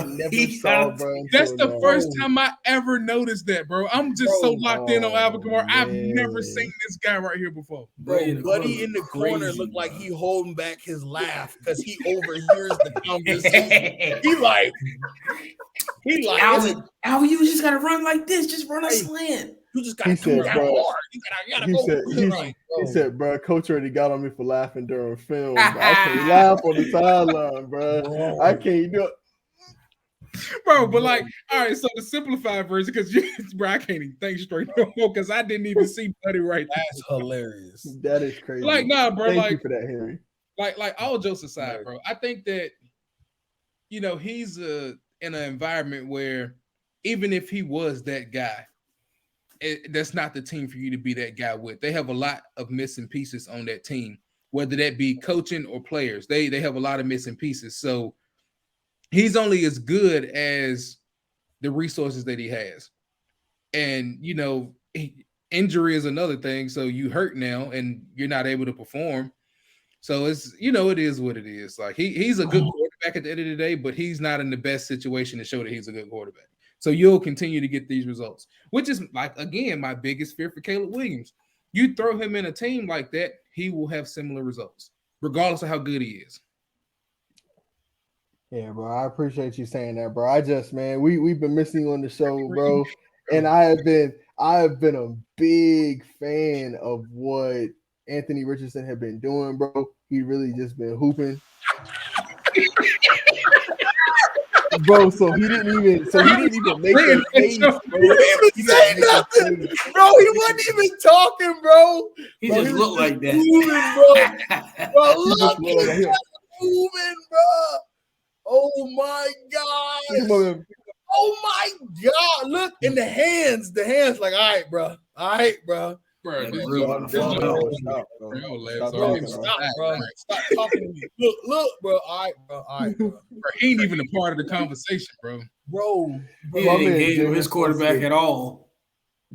That's the first time I ever noticed that, bro. I'm just so locked in on Alvin Kamara. I've never seen this guy right here before. Bro, Buddy in the corner looked like he holding back his laugh because he overhears the conversation. He like Alvin, you just gotta run like this. Just run a slant. You just gotta do that hard. He said, bro, coach already got on me for laughing during film. I can't laugh on the sideline, bro. I can't do it. Bro, but like, all right, so the simplified version, because bro, I can't even think straight no more because I didn't even see Buddy right there. That's hilarious. That is crazy. Like, nah, bro. Thank you for that, Henry. Like all jokes aside, bro. I think that he's in an environment where even if he was that guy, that's not the team for you to be that guy with. They have a lot of missing pieces on that team, whether that be coaching or players. They have a lot of missing pieces. So he's only as good as the resources that he has. And, injury is another thing. So you hurt now and you're not able to perform. So it's, it is what it is. Like he's a good quarterback at the end of the day, but he's not in the best situation to show that he's a good quarterback. So you'll continue to get these results, which is like, again, my biggest fear for Caleb Williams. You throw him in a team like that, he will have similar results, regardless of how good he is. Yeah, bro. I appreciate you saying that, bro. I just, man, we've been missing you on the show, bro. And I have been a big fan of what Anthony Richardson had been doing, bro. He really just been hooping. Bro, so he didn't even make a face, bro. He didn't even He say didn't make a nothing, face. bro. He wasn't even talking, bro. He Bro, just was looked like that. moving, bro. Bro, He just look, looked like he's him. moving, bro. Oh my Come gosh. on, Oh my god. Look, in the hands, like, all right, bro. All right, bro. Bro, Yeah, this the real about to fall bro. out. Stop, bro. Stop Bro, talking, bro. stop, bro. Stop talking to me. Look, bro. All right, bro. All right, bro. he ain't even a part of the conversation, bro. Bro, He My didn't man, engage with his Jameis quarterback Winston. at all.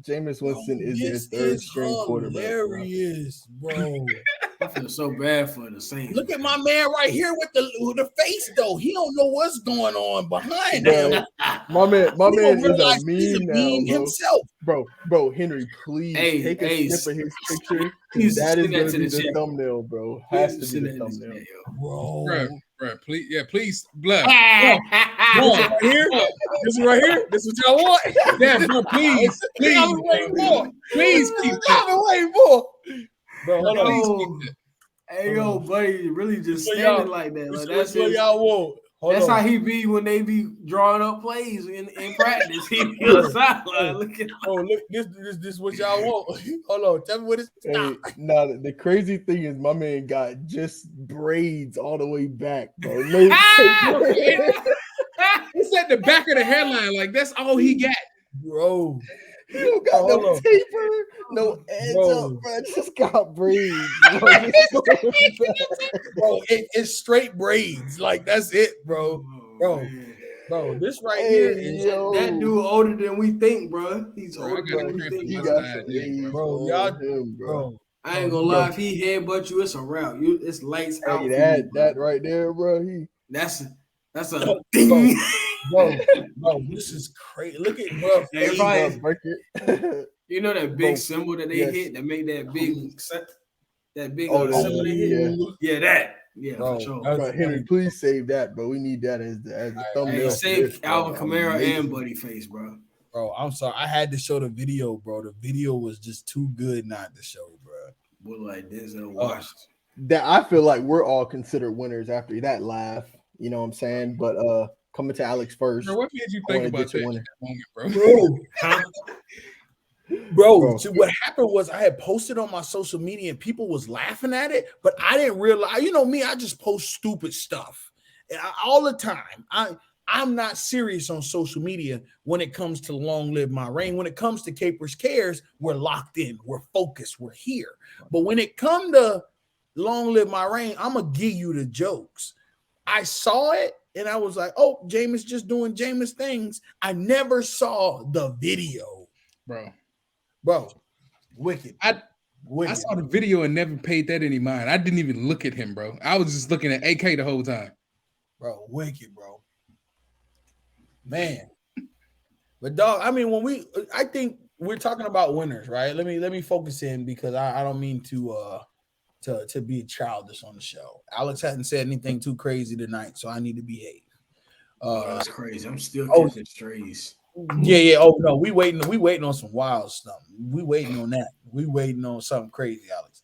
Jameis Winston is their this third is string quarterback, bro. hilarious, bro. I feel so bad for the Saints. Look at man. my man right here with the face though. He don't know what's going on behind Bro, him. my man He don't is a realize he's a meme now, meme bro. himself. Bro, Henry, please Hey, take a hey, snip of his picture. please That is send that gonna to be the the chat. thumbnail, bro. Has Please to send be that the in the thumbnail. chat, Bro. Bro, please, blah. yo. This one right here. This one right here. This is what y'all want. Yeah, bro, please, Y'all been waiting for. please keep Y'all that. been waiting for. Bro, hold on. Please Yo, keep that. hey, yo, buddy, really just So standing y'all- like that. Which Like that's one his, y'all want? Hold that's on. how he be when they be drawing up plays in practice. He be on the sideline looking. Oh, look, this what y'all want. Hold on, tell me what it's. Hey, now the crazy thing is my man got just braids all the way back, bro. No It's at the back of the hairline. Like, that's all he got. Bro, He don't got Hold no on. taper, no edge Bro. up, bro. Just got braids, bro. Just going back. bro, it's straight braids. Like that's it, bro. Bro. man. Bro, this right here Hey, is yo. That dude older than we think, bro. He's Bro, I older got than a we cramp think. in He my Bro. got side some leg, age bro, on y'all, him, bro. I ain't gonna lie. If he headbutt you, it's a route. It's lights out. Hey, for that you, bro. that right there, bro. That's a Bro. ding. bro, this is crazy. Look at bro. Hey, face. everybody- Break it. You know that big Bro, symbol that they yes. hit that make that big Oh, symbol they hit? yeah. Yeah, that. Yeah, Bro, for sure. that's Bro, Henry, funny. please save that, bro. We need that as the thumbnail. Hey, for save this, bro. Alvin Kamara Amazing. and Buddy Face, bro. Bro, I'm sorry. I had to show the video, bro. The video was just too good not to show, bro. Boy, like Denzel Washington. That I feel like we're all considered winners after that laugh. You know what I'm saying? But coming to Alex first. Bro, what made you I think wanna about get that you in one. that moment, bro? Bro, Bro. so what happened was I had posted on my social media and people was laughing at it, but I didn't realize, you know me, I just post stupid stuff all the time. I'm not serious on social media when it comes to Long Live My Reign. When it comes to Capers Cares, we're locked in, we're focused, we're here. But when it come to Long Live My Reign, I'm going to give you the jokes. I saw it and I was like, oh, Jameis just doing Jameis things. I never saw the video. Bro, wicked. I Wicked. saw the video and never paid that any mind. I didn't even look at him, bro. I was just looking at AK the whole time. Bro, wicked, bro. Man. But dog, I mean, I think we're talking about winners, right? Let me focus in because I don't mean to be childish on the show. Alex hasn't said anything too crazy tonight, so I need to behave. That's crazy. I'm still catching strays. Yeah. Oh no, we waiting on some wild stuff. We waiting on that. We waiting on something crazy, Alex.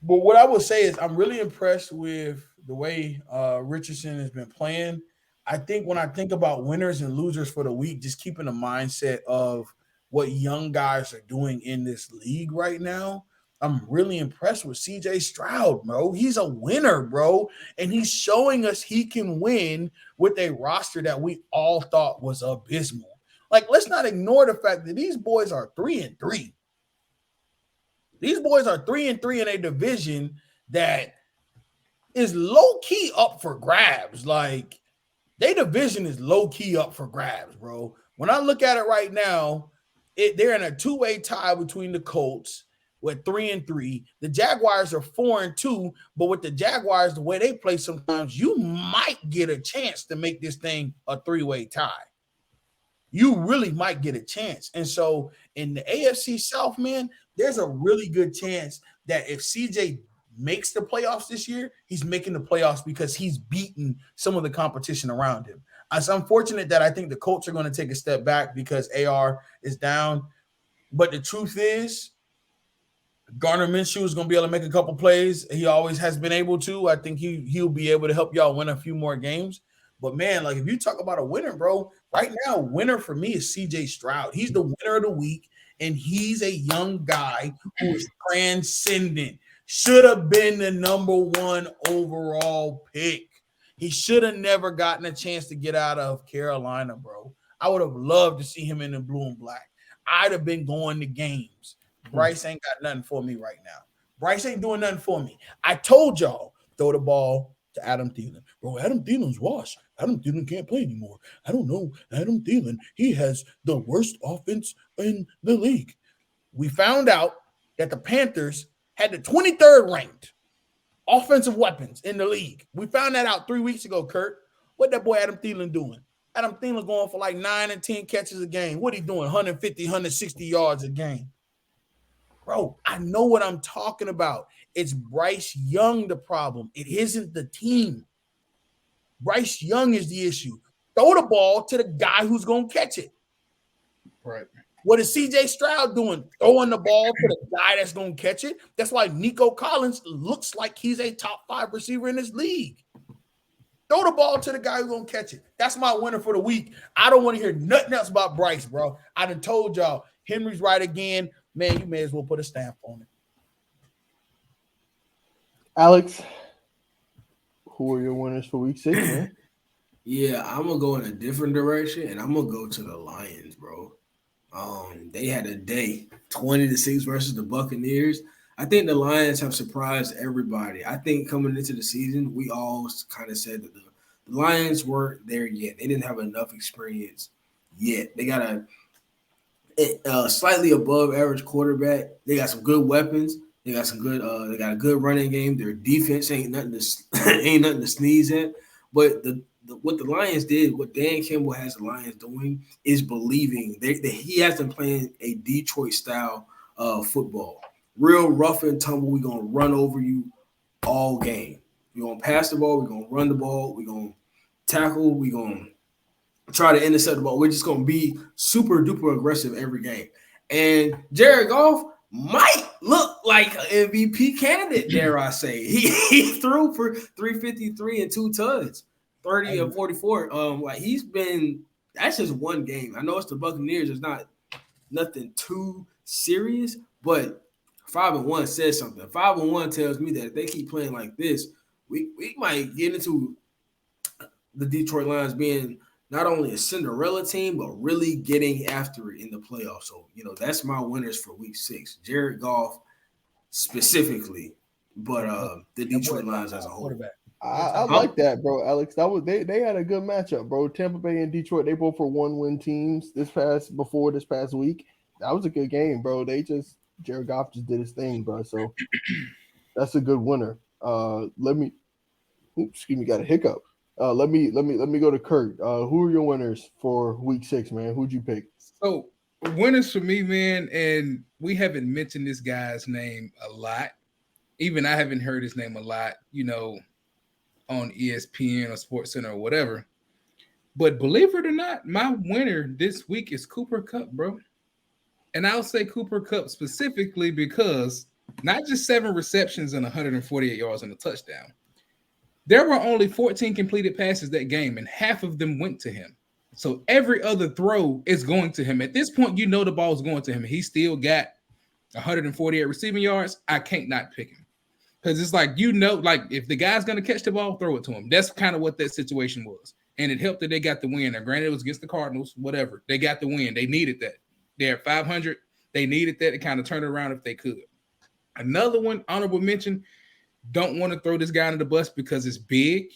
But what I will say is I'm really impressed with the way Richardson has been playing. I think when I think about winners and losers for the week, just keeping the mindset of what young guys are doing in this league right now, I'm really impressed with CJ Stroud, bro. He's a winner, bro. And he's showing us he can win with a roster that we all thought was abysmal. Like, let's not ignore the fact that these boys are 3-3. These boys are 3-3 in a division that is low-key up for grabs. Like, their division is low-key up for grabs, bro. When I look at it right now, they're in a two-way tie between the Colts with 3-3. The Jaguars are 4-2, but with the Jaguars, the way they play sometimes, you might get a chance to make this thing a three-way tie. You really might get a chance. And so in the AFC South, man, there's a really good chance that if CJ makes the playoffs this year, he's making the playoffs because he's beaten some of the competition around him. It's unfortunate that I think the Colts are going to take a step back because AR is down. But the truth is, Gardner Minshew is going to be able to make a couple plays. He always has been able to. I think he'll be able to help y'all win a few more games. But, man, like if you talk about a winner, bro, right now, winner for me is C.J. Stroud. He's the winner of the week, and he's a young guy who is transcendent. Should have been the number 1 overall pick. He should have never gotten a chance to get out of Carolina, bro. I would have loved to see him in the blue and black. I'd have been going to games. Bryce ain't got nothing for me right now. Bryce ain't doing nothing for me. I told y'all, throw the ball to Adam Thielen. Bro, Adam Thielen's washed. Adam Thielen can't play anymore. I don't know. Adam Thielen, he has the worst offense in the league. We found out that the Panthers had the 23rd ranked offensive weapons in the league. We found that out 3 weeks ago, Kurt. What that boy Adam Thielen doing? Adam Thielen going for like 9 and 10 catches a game. What he doing? 150, 160 yards a game. Bro, I know what I'm talking about. It's Bryce Young the problem. It isn't the team. Bryce Young is the issue. Throw the ball to the guy who's going to catch it. Right. What is C.J. Stroud doing? Throwing the ball to the guy that's going to catch it. That's why Nico Collins looks like he's a top 5 receiver in this league. Throw the ball to the guy who's going to catch it. That's my winner for the week. I don't want to hear nothing else about Bryce, bro. I done told y'all, Henry's right again. Man, you may as well put a stamp on it. Alex, who are your winners for week 6, man? Yeah, I'm gonna go in a different direction, and I'm gonna go to the Lions, bro. They had a day 20-6 versus the Buccaneers. I think the Lions have surprised everybody. I think coming into the season, we all kind of said that the Lions weren't there yet. They didn't have enough experience yet. They got a slightly above average quarterback. They got some good weapons. They got some good. They got a good running game. Their defense ain't nothing to sneeze at. But what the Lions did, what Dan Campbell has the Lions doing, is believing he has them playing a Detroit style football, real rough and tumble. We're gonna run over you all game. We're gonna pass the ball. We're gonna run the ball. We're gonna tackle. We're gonna try to intercept the ball. We're just gonna be super duper aggressive every game. And Jared Goff might look like an MVP candidate, dare I say. He threw for 353 and 2 tuds, 30 and 44. Like he's been. That's just one game. I know it's the Buccaneers. It's not nothing too serious, but 5-1 says something. 5-1 tells me that if they keep playing like this, we might get into the Detroit Lions being not only a Cinderella team, but really getting after it in the playoffs. So, that's my winners for week 6. Jared Goff specifically, but the Detroit Lions as a whole. I like that, bro, Alex. That was they had a good matchup, bro. Tampa Bay and Detroit, they both were 1-win teams before this past week. That was a good game, bro. Jared Goff just did his thing, bro. So that's a good winner. Got a hiccup. Let me go to Kurt. Who are your winners for week 6, man? Who'd you pick? So winners for me, man, and we haven't mentioned this guy's name a lot. Even I haven't heard his name a lot, on ESPN or SportsCenter or whatever. But believe it or not, my winner this week is Cooper Kupp, bro. And I'll say Cooper Kupp specifically because not just 7 receptions and 148 yards and a touchdown. There were only 14 completed passes that game, and half of them went to him. So every other throw is going to him. At this point, the ball is going to him. He still got 148 receiving yards. I can't not pick him. Because it's like, if the guy's going to catch the ball, throw it to him. That's kind of what that situation was. And it helped that they got the win. Now, granted, it was against the Cardinals, whatever. They got the win. They needed that. They're at 500. They needed that to kind of turn it around if they could. Another one, honorable mention, don't want to throw this guy under the bus because it's big.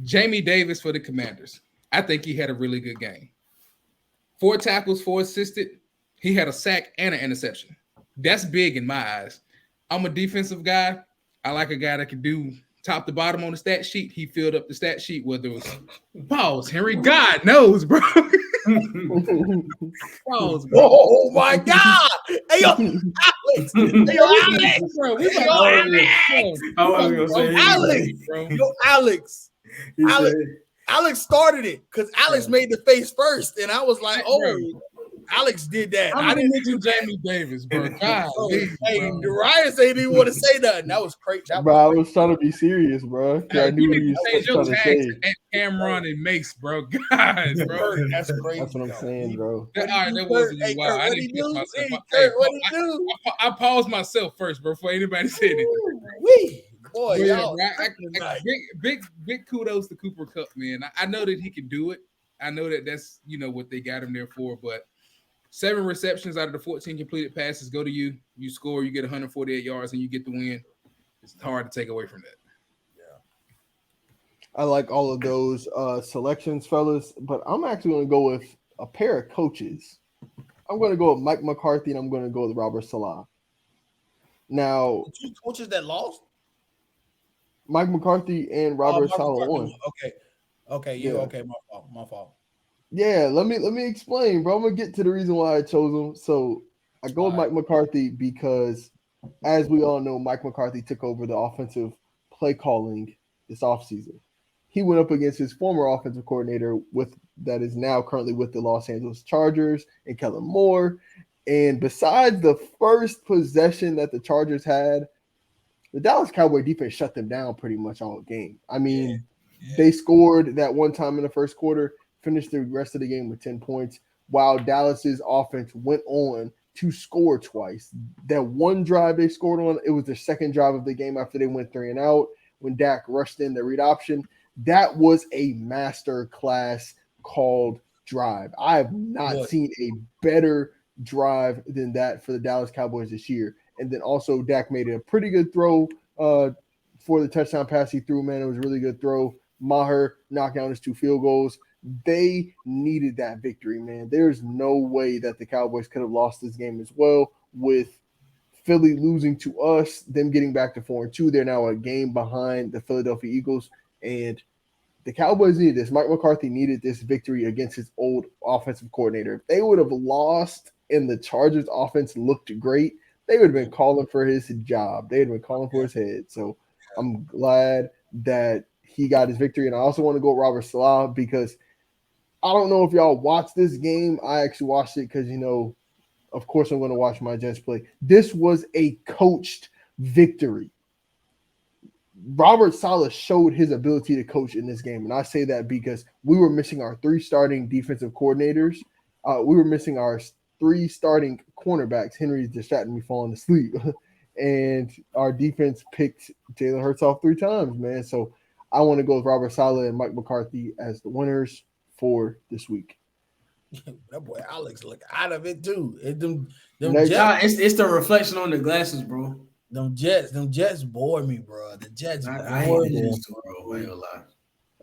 Jamie Davis for the Commanders. I think he had a really good game. 4 tackles, 4 assisted. He had a sack and an interception. That's big in my eyes. I'm a defensive guy. I like a guy that can do top to bottom on the stat sheet. He filled up the stat sheet, whether it was pause, Henry. God knows, bro. Pause, bro. Oh my God. Hey, yo, Alex. Yo, Alex, bro. We yo, about Alex. I was gonna say Alex, bro. yo, Alex. He Alex, said, Alex started it because Alex Bro. made the face first, and I was like, Hey, "Oh, bro. Alex did that." I'm I gonna didn't mention do that. Jamie Davis, bro. God, Bro, please, hey, bro. Ryan said he didn't want to say nothing. That was crazy. Bro, I was trying to be serious, bro. 'Cause I Hey, knew you what need he to change was your trying to tags say. to Cameron and Mace, bro. God, bro. That's crazy. That's what I'm though. saying, bro. All right, that wasn't you. Wow, I What didn't he catch do? myself. Hey, Hey, Kurt, what he do? I paused myself first before anybody said anything. Wee, boy, But yeah, y'all. bro, big kudos to Cooper Cup, man. I know that he can do it. I know that that's what they got him there for. But 7 receptions out of the 14 completed passes go to you. You score, you get 148 yards, and you get the win. It's hard to take away from that. I like all of those selections, fellas, but I'm actually going to go with a pair of coaches. I'm going to go with Mike McCarthy, and I'm going to go with Robert Salah. Now, The 2 coaches that lost. Mike McCarthy and Robert Salah won. Okay, Yeah. okay. My fault. Yeah, let me explain, bro. I'm gonna get to the reason why I chose him. So I go with Mike McCarthy because, as we all know, Mike McCarthy took over the offensive play calling this offseason. He went up against his former offensive coordinator that is now currently with the Los Angeles Chargers and Kellen Moore. And besides the first possession that the Chargers had, the Dallas Cowboy defense shut them down pretty much all game. I mean, they scored that one time in the first quarter, finished the rest of the game with 10 points, while Dallas's offense went on to score twice. That one drive they scored on, it was the second drive of the game after they went 3 and out when Dak rushed in the read option. That was a master class called drive. I have not seen a better drive than that for the Dallas Cowboys this year. And then also Dak made a pretty good throw for the touchdown pass he threw, man. It was a really good throw. Maher knocking out his 2 field goals. They needed that victory, man. There's no way that the Cowboys could have lost this game as well with Philly losing to us, them getting back to 4-2. They're now a game behind the Philadelphia Eagles, and the Cowboys needed this. Mike McCarthy needed this victory against his old offensive coordinator. If they would have lost and the Chargers offense looked great, they would have been calling for his job. They would have been calling for his head. So I'm glad that he got his victory. And I also want to go with Robert Salah because I don't know if y'all watched this game. I actually watched it because, of course I'm going to watch my Jets play. This was a coached victory. Robert Salah showed his ability to coach in this game. And I say that because we were missing our 3 starting defensive coordinators. We were missing our 3 starting cornerbacks. Henry's distracting me falling asleep. And our defense picked Jalen Hurts off 3 times, man. So I want to go with Robert Salah and Mike McCarthy as the winners for this week. That boy Alex look out of it too. It's the reflection on the glasses, bro. Them Jets bore me, bro. The Jets I hate bore the me. Jets too, bro. I ain't gonna lie.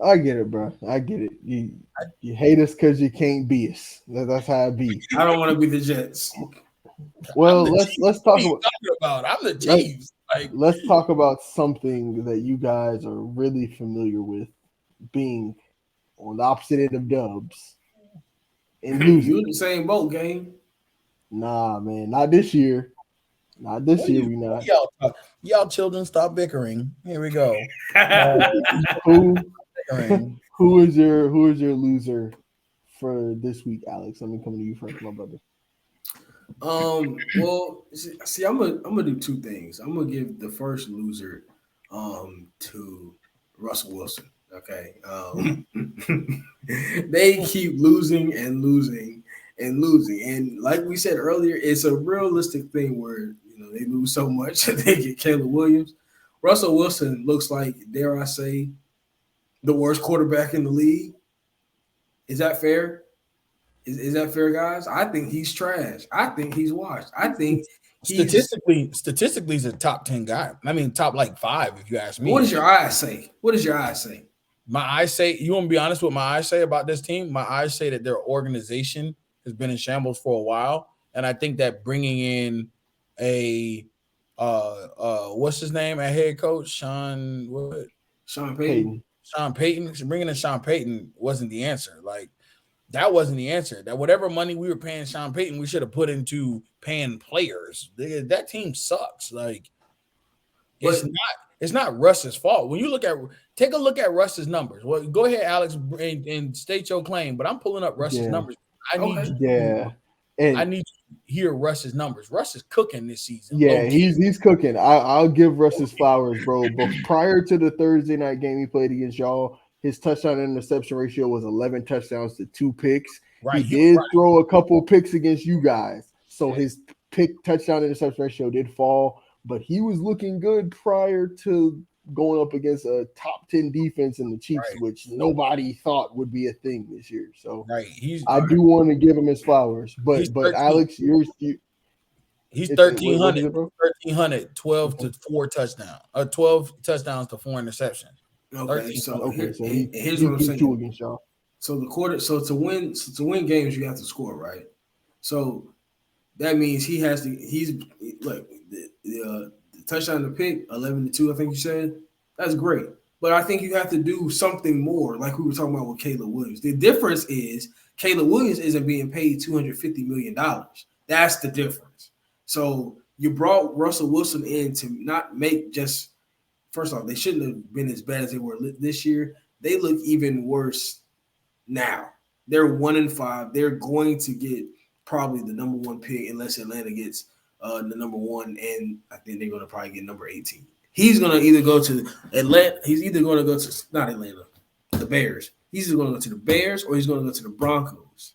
I get it, bro. I get it. You hate us because you can't be us. That's how it be. I don't want to be the Jets. Well, let's talk about. I'm the Chiefs. Let's talk about something that you guys are really familiar with, being on the opposite end of dubs and losing. You in the same boat, gang. Nah, man, not this year. Not this year. We not. Y'all children, stop bickering. Here we go. Who is your loser for this week, Alex? Let me come to you first, my brother. Well, see, I'm gonna do 2 things. I'm gonna give the first loser to Russell Wilson. Okay. They keep losing and losing and losing. And like we said earlier, it's a realistic thing where they lose so much that they get Caleb Williams. Russell Wilson looks like, dare I say, the worst quarterback in the league. Is that fair? Is that fair, guys? I think he's trash. I think he's washed. I think statistically, he's a top 10 guy. I mean, top 5, if you ask me. What does your eyes say? My eyes say, you want to be honest with my eyes say about this team? My eyes say that their organization has been in shambles for a while. And I think that bringing in a what's his name, a head coach, Sean Payton. Bringing in Sean Payton wasn't the answer. That wasn't the answer. That whatever money we were paying Sean Payton, we should have put into paying players. That team sucks. Like But it's not Russ's fault. When you take a look at Russ's numbers. Well, go ahead, Alex, and state your claim. But I'm pulling up Russ's Yeah. numbers. I need okay. Yeah. I And need to hear Russ's numbers. Russ is cooking this season. yeah, Low-key. he's cooking. I'll give Russ his flowers, bro. But prior to the Thursday night game he played against y'all, his touchdown and interception ratio was 11 touchdowns to 2 picks. Right. He did Right. throw a couple picks against you guys, so his pick touchdown interception ratio did fall. But he was looking good prior to going up against a top 10 defense in the Chiefs, Right. which nobody thought would be a thing this year. So Right. I do want to give him his flowers. He's But 13. Alex, He's what is 1,300, it, bro? 1,300, 12 to 4 touchdowns, 12 touchdowns to 4 interceptions. Okay, so Okay, so here's what I'm he's saying. 2 against y'all. So to win games, you have to score, right? So that means he's like the touchdown to pick 11-2. I think you said that's great, but I think you have to do something more, like we were talking about with Caleb Williams. The difference is Caleb Williams isn't being paid $250 million. That's the difference. So you brought Russell Wilson in to not make just. First off, they shouldn't have been as bad as they were this year. They look even worse now. They're 1-5. They're going to get probably the number 1 pick unless Atlanta gets the number 1, and I think they're going to probably get number 18. He's going to either go to Atlanta. He's either going to go to not Atlanta, the Bears. He's either going to go to the Bears or he's going to go to the Broncos.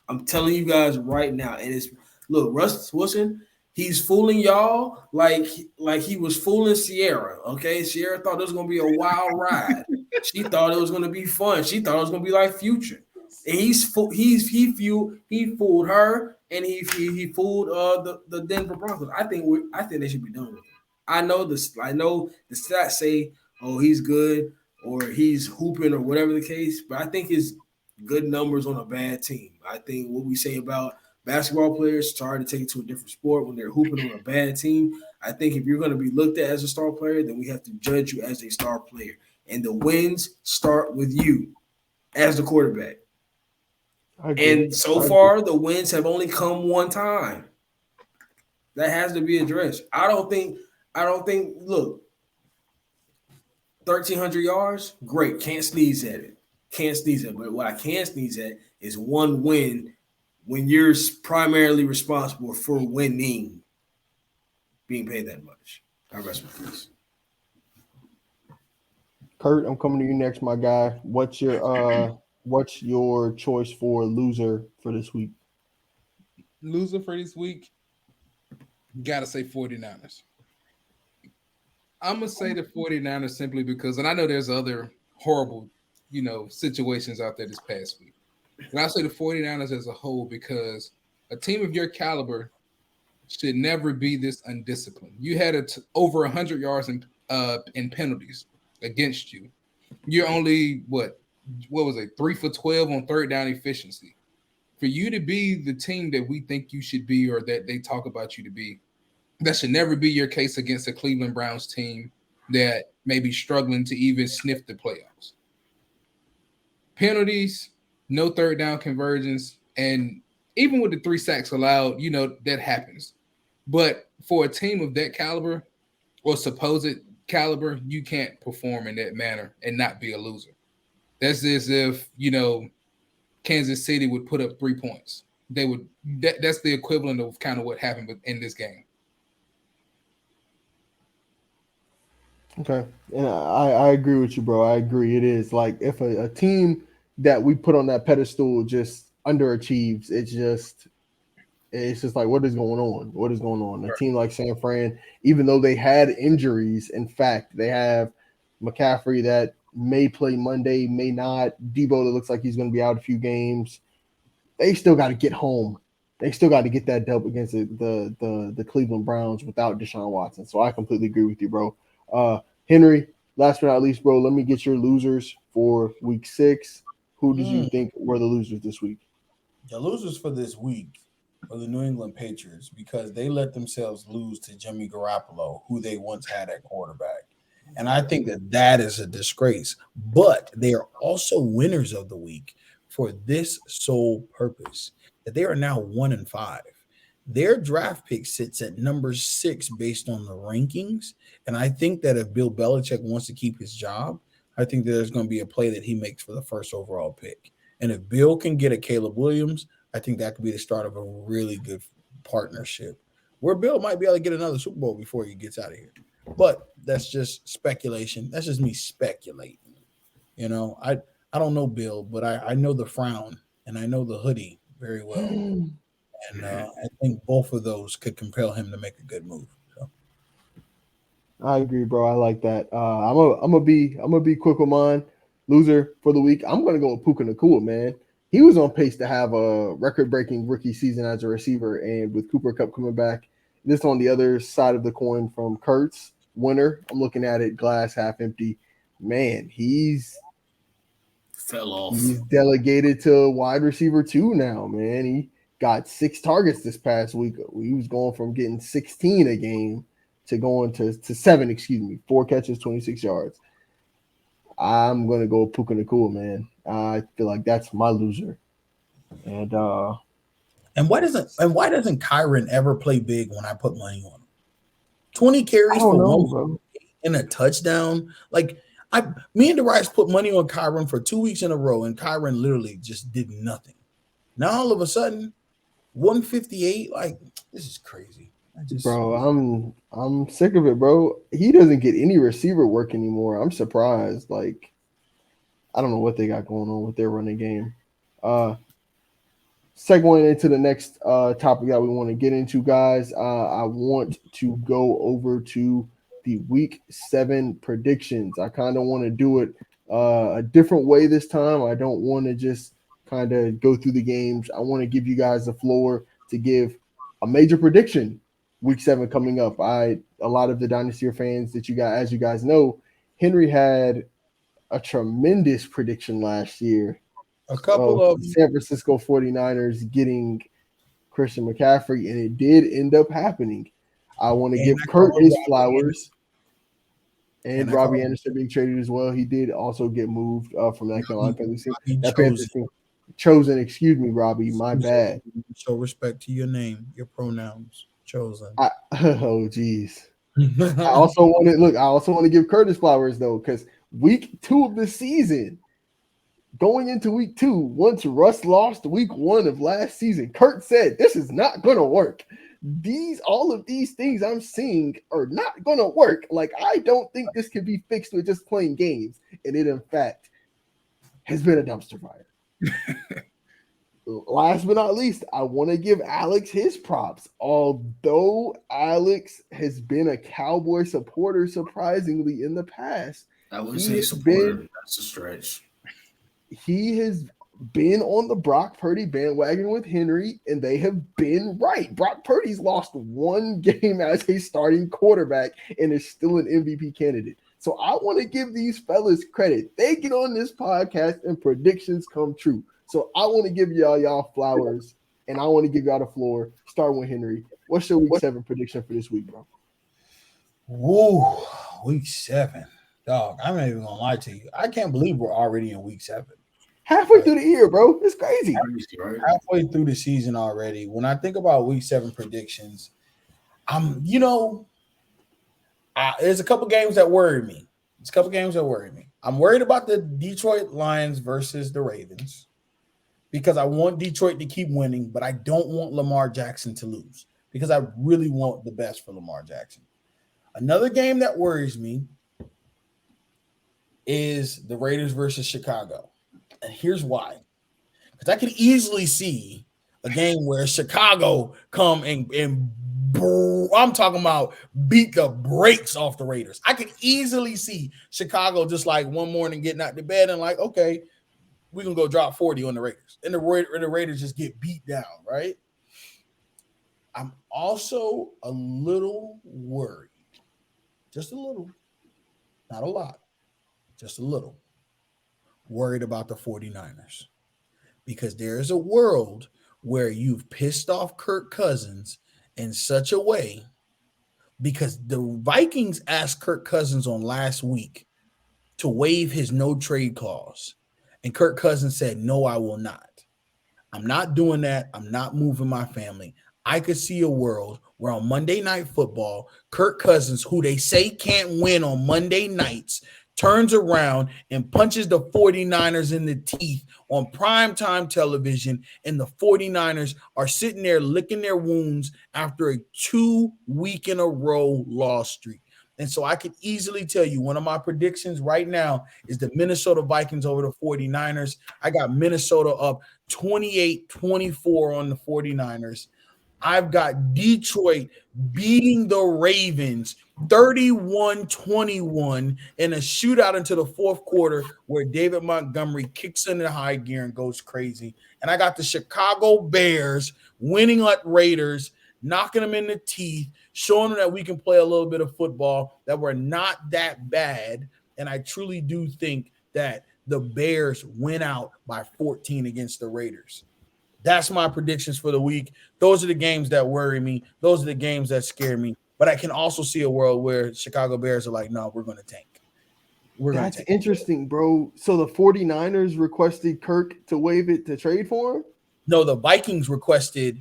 I'm telling you guys right now, and it's look, Russ Wilson. He's fooling y'all like he was fooling Sierra. Okay, Sierra thought it was gonna be a wild ride. She thought it was gonna be fun. She thought it was gonna be like Future. And he fooled her, and he fooled the Denver Broncos. I think they should be done with it. I know the stats say, oh, he's good or he's hooping or whatever the case, but I think his good numbers on a bad team. I think what we say about basketball players, sorry to take it to a different sport, when they're hooping on a bad team, I think if you're going to be looked at as a star player, then we have to judge you as a star player. And the wins start with you as the quarterback. And so far, the wins have only come one time. That has to be addressed. I don't think, look, 1,300 yards, great. Can't sneeze at it. But what I can sneeze at is one win when you're primarily responsible for winning, being paid that much. I rest my case. Kurt, I'm coming to you next, my guy. What's your choice for loser for this week? Loser for this week, gotta say 49ers. I'm gonna say the 49ers simply because, and I know there's other horrible, situations out there this past week. And I say the 49ers as a whole because a team of your caliber should never be this undisciplined. You had over 100 yards in penalties against you. You're only, what was it, 3 for 12 on third down efficiency. For you to be the team that we think you should be or that they talk about you to be, that should never be your case against a Cleveland Browns team that may be struggling to even sniff the playoffs. Penalties, no third down conversions, and even with the 3 sacks allowed, that happens. But for a team of that caliber or supposed caliber, you can't perform in that manner and not be a loser. That's as if, Kansas City would put up 3 points. They would. That's the equivalent of kind of what happened in this game. Okay, and I agree with you, bro. I agree. It is like if a team that we put on that pedestal just underachieves, it's just like what is going on? What is going on? A team like San Fran, even though they had injuries, in fact, they have McCaffrey that may play Monday, may not. Debo that looks like he's going to be out a few games. They still got to get home. They still got to get that dub against the Cleveland Browns without Deshaun Watson. So I completely agree with you, bro. Henry, last but not least, bro, let me get your losers for week 6. Who did you think were the losers this week? The losers for this week were the New England Patriots because they let themselves lose to Jimmy Garoppolo, who they once had at quarterback. And I think that is a disgrace. But they are also winners of the week for this sole purpose that they are now 1-5. Their draft pick sits at number 6 based on the rankings. And I think that if Bill Belichick wants to keep his job, I think that there's going to be a play that he makes for the first overall pick. And if Bill can get a Caleb Williams, I think that could be the start of a really good partnership where Bill might be able to get another Super Bowl before he gets out of here. But that's just speculation. That's just me speculating. You know, I don't know Bill, but I know the frown and I know the hoodie very well. And I think both of those could compel him to make a good move. So. I agree, bro. I like that. I'm gonna be quick with mine. Loser for the week. I'm gonna go with Puka Nacua, man. He was on pace to have a record-breaking rookie season as a receiver, and with Cooper Cup coming back, this on the other side of the coin from Kurtz, winner. I'm looking at it, glass half empty. Man, he's Fell off. he's delegated to wide receiver 2 now, man. He got 6 targets this past week. He was going from getting 16 a game to going to 7, 4 catches, 26 yards. I'm gonna go Puka Nacua, man. I feel like that's my loser. And why doesn't Kyron ever play big when I put money on him? 20 carries for one bro. and a touchdown. Like me and Darius put money on Kyron for 2 weeks in a row, and Kyron literally just did nothing. Now all of a sudden, 158. Like this is crazy. Bro, I'm sick of it, bro. He doesn't get any receiver work anymore. I'm surprised. Like, I don't know what they got going on with their running game. Segueing into the next topic that we want to get into, guys. I want to go over to the week 7 predictions. I kind of want to do it a different way this time. I don't want to just kind of go through the games. I want to give you guys the floor to give a major prediction. Week 7 coming up. A lot of the Dynastyers fans that as you guys know, Henry had a tremendous prediction last year. A couple of San Francisco 49ers getting Christian McCaffrey, and it did end up happening. I want to give Kurt his flowers. And Robbie Anderson being traded as well. He did also get moved from that Panthers team. Chosen, excuse me, Robbie. My bad. Show respect to your name, your pronouns. Chosen. Oh, geez. I also want to give Curtis flowers though, because week 2 of the season, going into week 2, once Russ lost week 1 of last season, Kurt said, "This is not going to work. All of these things I'm seeing are not going to work. Like, I don't think this can be fixed with just playing games." And it, in fact, has been a dumpster fire. Last but not least, I want to give Alex his props. Although Alex has been a Cowboy supporter, surprisingly, in the past, I would say supporter. That's a stretch. He has been on the Brock Purdy bandwagon with Henry, and they have been right. Brock Purdy's lost 1 game as a starting quarterback and is still an MVP candidate. So I want to give these fellas credit. They get on this podcast and predictions come true. So I want to give y'all flowers, and I want to give y'all the floor. Starting with Henry. What's your week 7 prediction for this week, bro? Whoa, week 7. Dog, I'm not even going to lie to you. I can't believe we're already in week 7. Halfway through the year, bro. It's crazy. Halfway through the season already. When I think about week 7 predictions, there's a couple games that worry me. I'm worried about the Detroit Lions versus the Ravens because I want Detroit to keep winning, but I don't want Lamar Jackson to lose because I really want the best for Lamar Jackson. Another game that worries me is the Raiders versus Chicago. And here's why. Because I could easily see a game where Chicago come and I'm talking about beat the brakes off the Raiders. I could easily see Chicago just like one morning getting out the bed and like, okay, we're going to go drop 40 on the Raiders. And the Raiders just get beat down, right? I'm also a little worried. Just a little. Not a lot. Just a little. Worried about the 49ers. Because there is a world where you've pissed off Kirk Cousins in such a way because the Vikings asked Kirk Cousins on last week to waive his no trade clause. And Kirk Cousins said, no, I will not. I'm not doing that. I'm not moving my family. I could see a world where on Monday Night Football, Kirk Cousins, who they say can't win on Monday nights, turns around and punches the 49ers in the teeth on primetime television, and the 49ers are sitting there licking their wounds after a 2-week-in-a-row loss streak. And so I could easily tell you one of my predictions right now is the Minnesota Vikings over the 49ers. I got Minnesota up 28-24 on the 49ers. I've got Detroit beating the Ravens 31-21 in a shootout into the fourth quarter where David Montgomery kicks into high gear and goes crazy. And I got the Chicago Bears winning at Raiders, knocking them in the teeth, showing them that we can play a little bit of football, that we're not that bad. And I truly do think that the Bears win out by 14 against the Raiders. That's my predictions for the week. Those are the games that worry me. Those are the games that scare me. But I can also see a world where Chicago Bears are like, no, we're going to tank. That's interesting, bro. So the 49ers requested Kirk to waive it to trade for him? No, the Vikings requested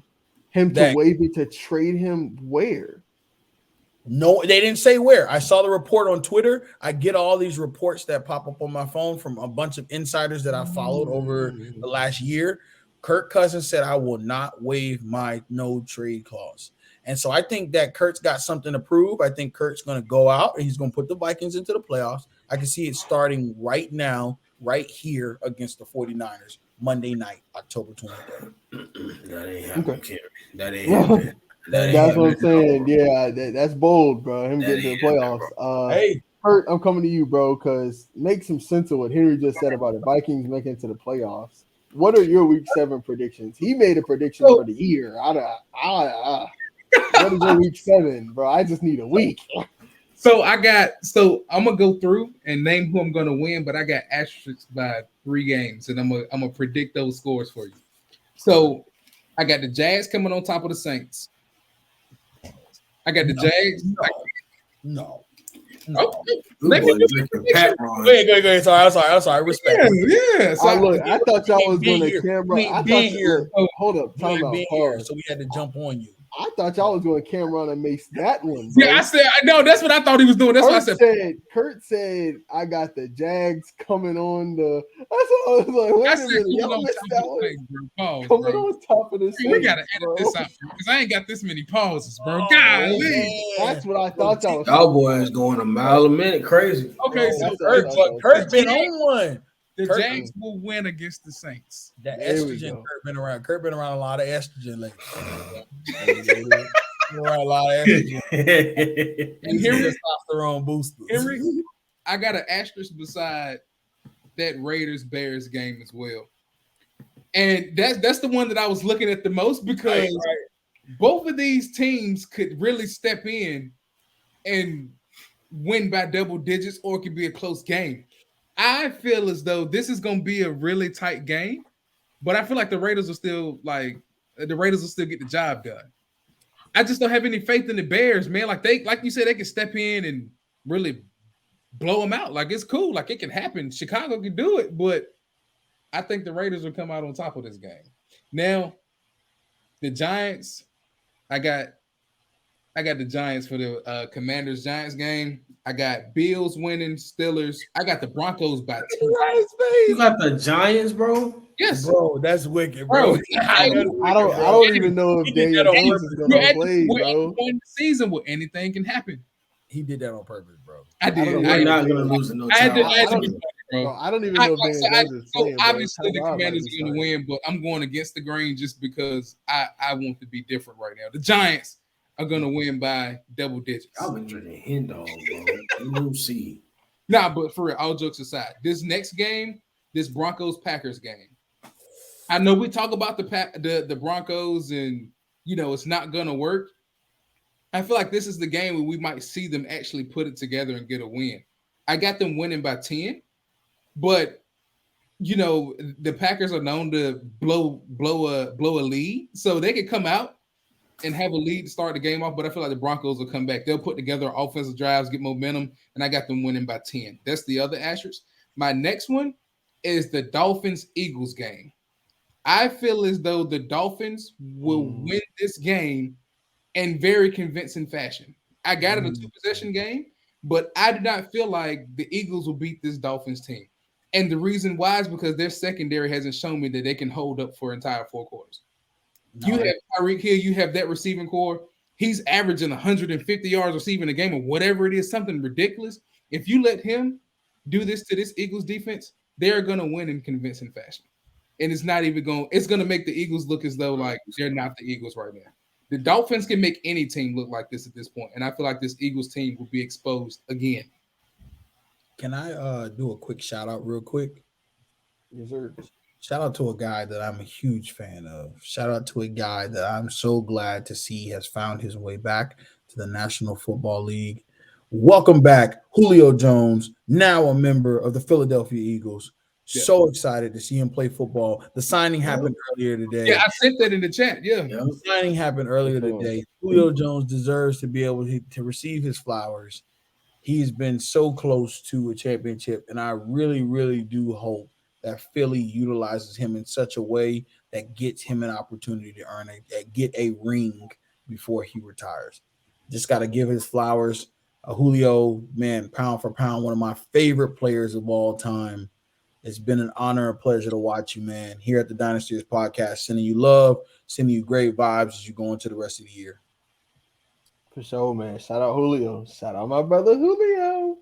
him to waive it to trade him where? No, they didn't say where. I saw the report on Twitter. I get all these reports that pop up on my phone from a bunch of insiders that I followed over the last year. Kirk Cousins said, I will not waive my no trade clause. And so I think that Kurt's got something to prove. I think Kurt's going to go out and he's going to put the Vikings into the playoffs. I can see it starting right now, right here against the 49ers, Monday night, October 23rd. That ain't happening, Kerry. That ain't happening. That's what I'm saying. Yeah, that's bold, bro. Him getting to the playoffs. Hey, Kurt, I'm coming to you, bro, because make some sense of what Henry just said about the Vikings making it to the playoffs. What are your Week 7 predictions? He made a prediction for the year. What is your Week 7, bro? I just need a week. So I'm gonna go through and name who I'm gonna win, but I got asterisks by 3 games, and I'm gonna predict those scores for you. So I got the Jags coming on top of the Saints. I got the Jags. No. Let me do Go ahead. Sorry. Respect. Yeah. So I thought y'all was going to camera. Hold up. Time out. So we had to jump on you. I thought y'all was going to camera and make that one. Bro. Yeah, I said no. That's what I thought he was doing. That's what I said. Kurt said I got the Jags coming on the. That's what I was like. Wait a minute, y'all missed that one. Coming on top of the. We gotta edit this out because I ain't got this many pauses, bro. Golly. That's what I thought y'all was. Cowboys going a mile a minute, crazy. Okay, so Kurt been on one. The Jags will win against the Saints. That estrogen Kurt been around. Kurt been around a lot of estrogen lately. Around a lot of estrogen. And Henry, testosterone boosters. Henry, I got an asterisk beside that Raiders-Bears game as well. And that's the one that I was looking at the most because both of these teams could really step in and win by double digits, or it could be a close game. I feel as though this is going to be a really tight game, but I feel like the Raiders will still get the job done. I just don't have any faith in the Bears, man. Like you said, they can step in and really blow them out. Like, it's cool. Like, it can happen. Chicago can do it, but I think the Raiders will come out on top of this game. Now, the Giants, I got the Giants for the Commanders-Giants game. I got Bills winning, Steelers. I got the Broncos by 10. You got the Giants, bro? Yes, bro. That's wicked, bro. I don't even know if Daniel Jones is going to play, bro. One season where anything can happen. He did that on purpose, bro. I did. We're not going to lose in no time. I don't even know if Daniel Jones is playing. Obviously, the Commanders are going to win, but I'm going against the grain just because I want to be different right now. The Giants are gonna win by double digits. I've been drinking hen dog, bro. You see. Nah, but for real, all jokes aside, this next game, this Broncos-Packers game. I know we talk about the Broncos and it's not gonna work. I feel like this is the game where we might see them actually put it together and get a win. I got them winning by 10, but the Packers are known to blow a lead, so they could come out and have a lead to start the game off, but I feel like the Broncos will come back. They'll put together offensive drives, get momentum, and I got them winning by 10. That's the other asterisk. My next one is the Dolphins Eagles game. I feel as though the Dolphins will win this game in very convincing fashion. I got it a two possession game, but I do not feel like the Eagles will beat this Dolphins team. And the reason why is because their secondary hasn't shown me that they can hold up for entire 4 quarters. No, You have Tyreek Hill, you have that receiving core. He's averaging 150 yards receiving a game or whatever it is, something ridiculous. If you let him do this to this Eagles defense, they're going to win in convincing fashion. And it's not even going, it's going to make the Eagles look as though like they're not the Eagles right now. The Dolphins can make any team look like this at this point, and I feel like this Eagles team will be exposed again. can I do a quick shout out real quick? Yes, sir. Shout out to a guy that I'm a huge fan of. Shout out to a guy that I'm so glad to see has found his way back to the National Football League. Welcome back, Julio Jones, now a member of the Philadelphia Eagles. Yeah. So excited to see him play football. The signing happened earlier today. Yeah, I sent that in the chat. Yeah. The signing happened earlier today. Julio Jones deserves to be able to receive his flowers. He's been so close to a championship, and I really, really do hope that Philly utilizes him in such a way that gets him an opportunity to get a ring before he retires. Just got to give his flowers. Julio, man, pound for pound, one of my favorite players of all time. It's been an honor and pleasure to watch you, man, here at the Dynastyers podcast, sending you love, sending you great vibes as you go into the rest of the year. For sure, man. Shout out Julio. Shout out my brother Julio.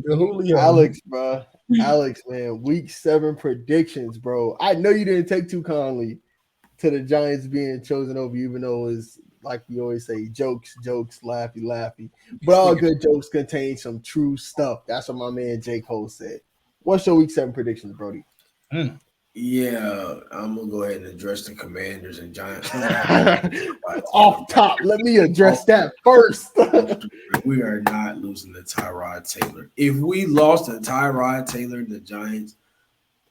Julio. Alex, bro. Alex, man. Week 7 predictions, bro. I know you didn't take too kindly to the Giants being chosen over, even though it's like we always say, jokes, laughy. But all good jokes contain some true stuff. That's what my man J. Cole said. What's your week 7 predictions, Brody? Yeah, I'm gonna go ahead and address the Commanders and Giants. Off top, let me address that first. We are not losing to Tyrod Taylor. If we lost to Tyrod Taylor and the Giants,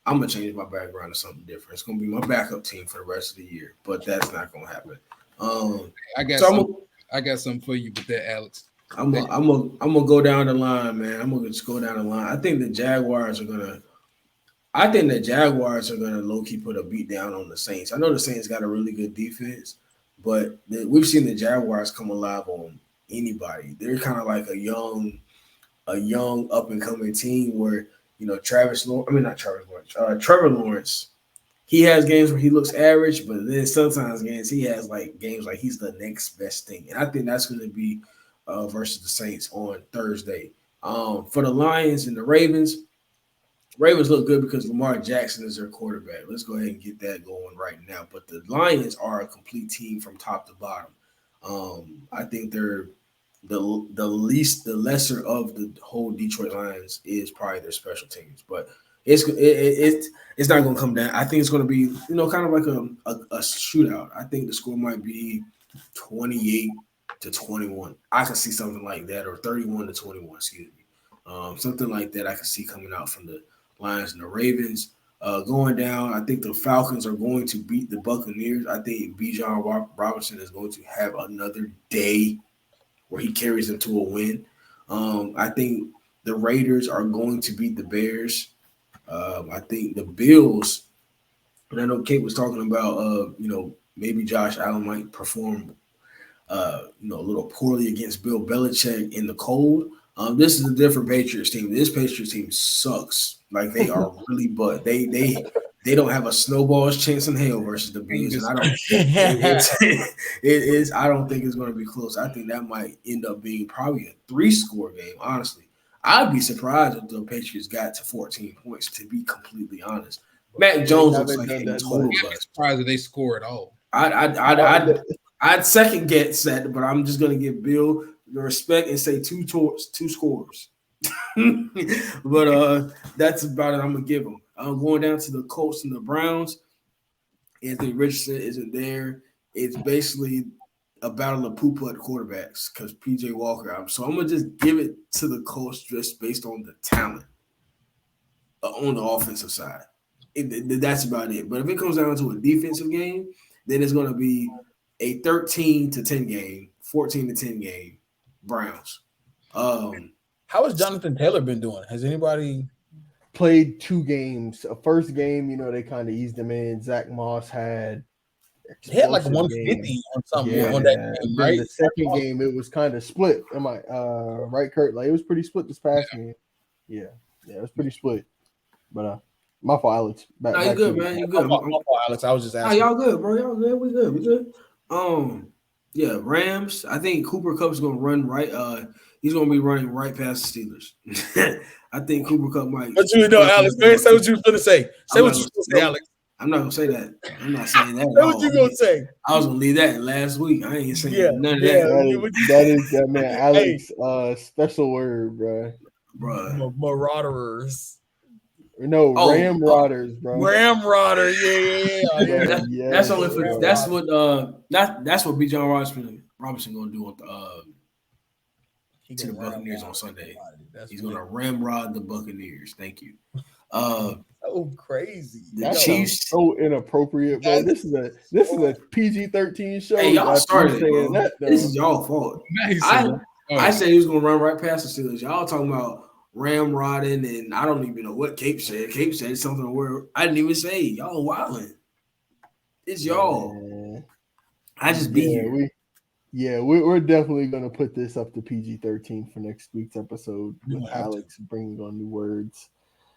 I'm gonna change my background to something different. It's gonna be my backup team for the rest of the year, but that's not gonna happen. I got something for you with that, Alex. I'm gonna go down the line, man. I'm gonna just go down the line. I think the Jaguars are gonna low key put a beat down on the Saints. I know the Saints got a really good defense, but we've seen the Jaguars come alive on anybody. They're kind of like a young up and coming team where Trevor Lawrence. He has games where he looks average, but then sometimes he has games like he's the next best thing, and I think that's going to be versus the Saints on Thursday. For the Lions and the Ravens look good because Lamar Jackson is their quarterback. Let's go ahead and get that going right now. But the Lions are a complete team from top to bottom. I think they're the lesser of the whole Detroit Lions is probably their special teams, but it's not going to come down. I think it's going to be kind of like a shootout. I think the score might be 28-21. I can see something like that, or 31-21. Excuse me, something like that. I can see coming out from the Lions and the Ravens. Going down, I think the Falcons are going to beat the Buccaneers. I think Bijan Robinson is going to have another day where he carries them to a win. I think the Raiders are going to beat the Bears. I think the Bills, and I know Kate was talking about, maybe Josh Allen might perform, a little poorly against Bill Belichick in the cold. This is a different Patriots team. This Patriots team sucks. Like they are really, but they don't have a snowball's chance in hell versus the Bills. And I don't think it's going to be close. I think that might end up being probably a 3-score game. Honestly, I'd be surprised if the Patriots got to 14 points. To be completely honest, Mac Jones looks like a total bust. Surprised that they score at all. I'd second guess that, but I'm just going to give Bill the respect and say two scores. But that's about it. I'm gonna give them. I'm going down to the Colts and the Browns. Anthony Richardson isn't there. It's basically a battle of poop at quarterbacks because PJ Walker. So I'm gonna just give it to the Colts just based on the talent on the offensive side. That's about it. But if it comes down to a defensive game, then it's gonna be a 13-10 game, 14-10 game. Browns. How has Jonathan Taylor been doing? Has anybody played 2 games. A first game, they kind of eased him in. Zach Moss had He had like explosive 150 game. on something Yeah. on that game, Then right? the second game, it was kind of split. Am I right, Kurt? Like it was pretty split this past game. Yeah, it was pretty split. But my fault, Alex. No, you Back to good, you. man. You My good. fault, Alex. I was just Nah, asking. y'all good, bro. Y'all good. We good. We good. Yeah, Rams. I think Cooper Cup's gonna run right. He's gonna be running right past the Steelers. I think Cooper Cup might. What you know, Alex? Man, say what you was gonna say. Say what you was gonna say, Alex. I'm not gonna say that. I'm not saying that. Say what you gonna say. I was gonna leave that last week. I ain't saying none of Yeah. that, That is that man Alex special word, bro. Marauders. No, Ramrodders, bro. Ramrodder, yeah. That's only for that's what B. John Robinson gonna do to the Buccaneers on Sunday. He's gonna ramrod the Buccaneers. Thank you. So crazy. The Chiefs so inappropriate, bro. This is a PG-13 show. Hey, y'all started it, bro. That, this is y'all fault. I said he was gonna run right past the Steelers. Y'all talking about ramrodding, and I don't even know what Cape said. Cape said something where I didn't even say. Y'all wilding. It's y'all. Man. I just be here. We're definitely gonna put this up to PG-13 for next week's episode with Alex bringing on new words.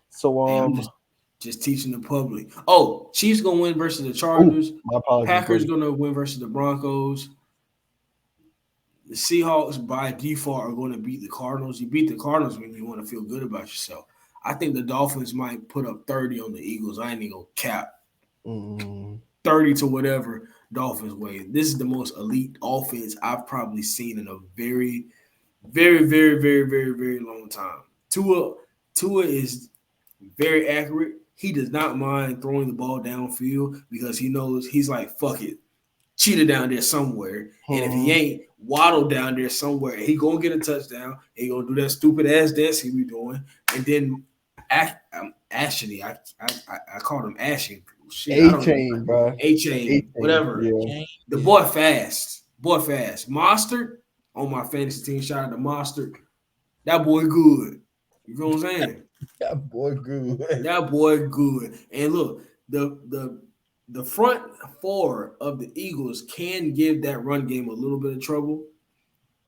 So I'm just teaching the public. Oh, Chiefs gonna win versus the Chargers. Packers gonna win versus the Broncos. The Seahawks by default are going to beat the Cardinals. You beat the Cardinals when you want to feel good about yourself. I think the Dolphins might put up 30 on the Eagles. I ain't even gonna cap 30 to whatever Dolphins way. This is the most elite offense I've probably seen in a very, very, very, very, very, very long time. Tua is very accurate. He does not mind throwing the ball downfield because he knows he's like, fuck it. Cheetah down there somewhere. And if he ain't, Waddle down there somewhere. He gonna get a touchdown. He gonna do that stupid ass dance he be doing. And then Ashley, I called him Ashing. A-Chain, bro. A-Chain, whatever. Yeah. The boy fast. Mostert on my fantasy team. Shout out to Mostert. That boy good. You know what I'm saying? That boy good. And look, the front four of the Eagles can give that run game a little bit of trouble.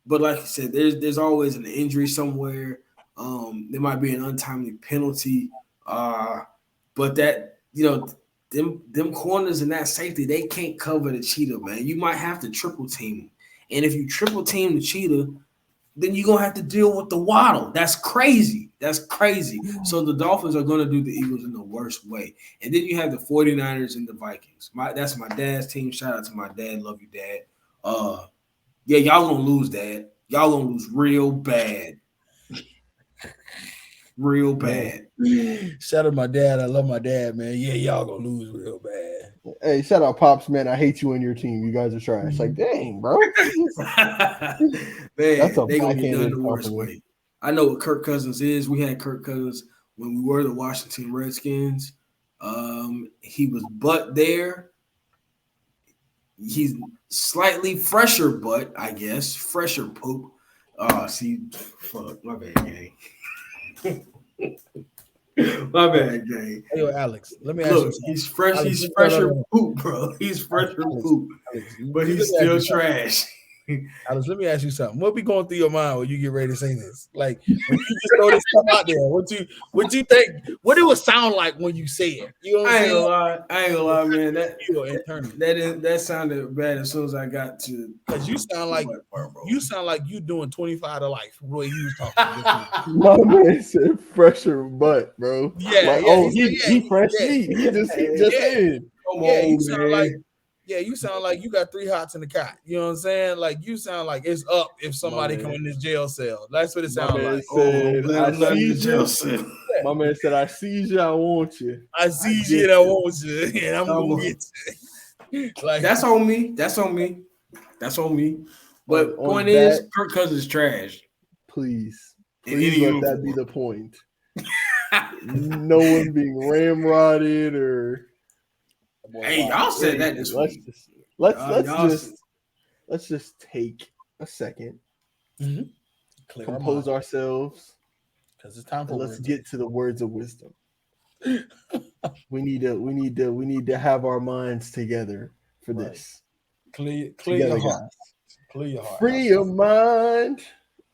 But like I said, there's always an injury somewhere. There might be an untimely penalty. But that, them corners and that safety, they can't cover the cheetah, man. You might have to triple team them. And if you triple team the cheetah, then you're going to have to deal with the Waddle. That's crazy. So the Dolphins are going to do the Eagles in the worst way. And then you have the 49ers and the Vikings. That's my dad's team. Shout out to my dad. Love you, Dad. Yeah, y'all going to lose, Dad. Y'all going to lose real bad. Real bad. Shout out to my dad. I love my dad, man. Yeah, y'all going to lose real bad. Hey, shout out Pops, man. I hate you and your team. You guys are trash. Like, dang, bro. Man, that's a they gonna be done the worst way. I know what Kirk Cousins is. We had Kirk Cousins when we were the Washington Redskins. He was butt there. He's slightly fresher butt, I guess. Fresher poop. Fuck, my bad, gang. My bad, gang. Hey, Alex, let me ask you something. He's fresh. Alex, he's fresher poop, bro. He's fresher poop, but he's still trash. Alex, let me ask you something. What be going through your mind when you get ready to say this? Like, when you just throw this stuff out there, what you think? What it would sound like when you say it? You know what I'm saying? I ain't gonna lie, man. That sounded bad as soon as I got to. Because you sound like you doing 25 to life. Roy, you was talking. My man said fresher butt, bro. Yeah, he fresh meat. He just in. Come on, you sound like. Yeah, you sound like you got 3 hots in the cot. You know what I'm saying? Like you sound like it's up if somebody come in this jail cell. That's what it sounds like. My man said, I see you, I want you. I see you, I want you, and I'm gonna get you. Like that's on me. But point is, Kirk Cousins is trash. Please let that be the point. No one being ramrodded or. Hey, y'all said that this week. Let's just take a second, mm-hmm. compose ourselves, because it's time for. Let's get to the words of wisdom. We need to have our minds together for Right. this. Clear your Together, heart. guys. Clear your heart. Free your mind.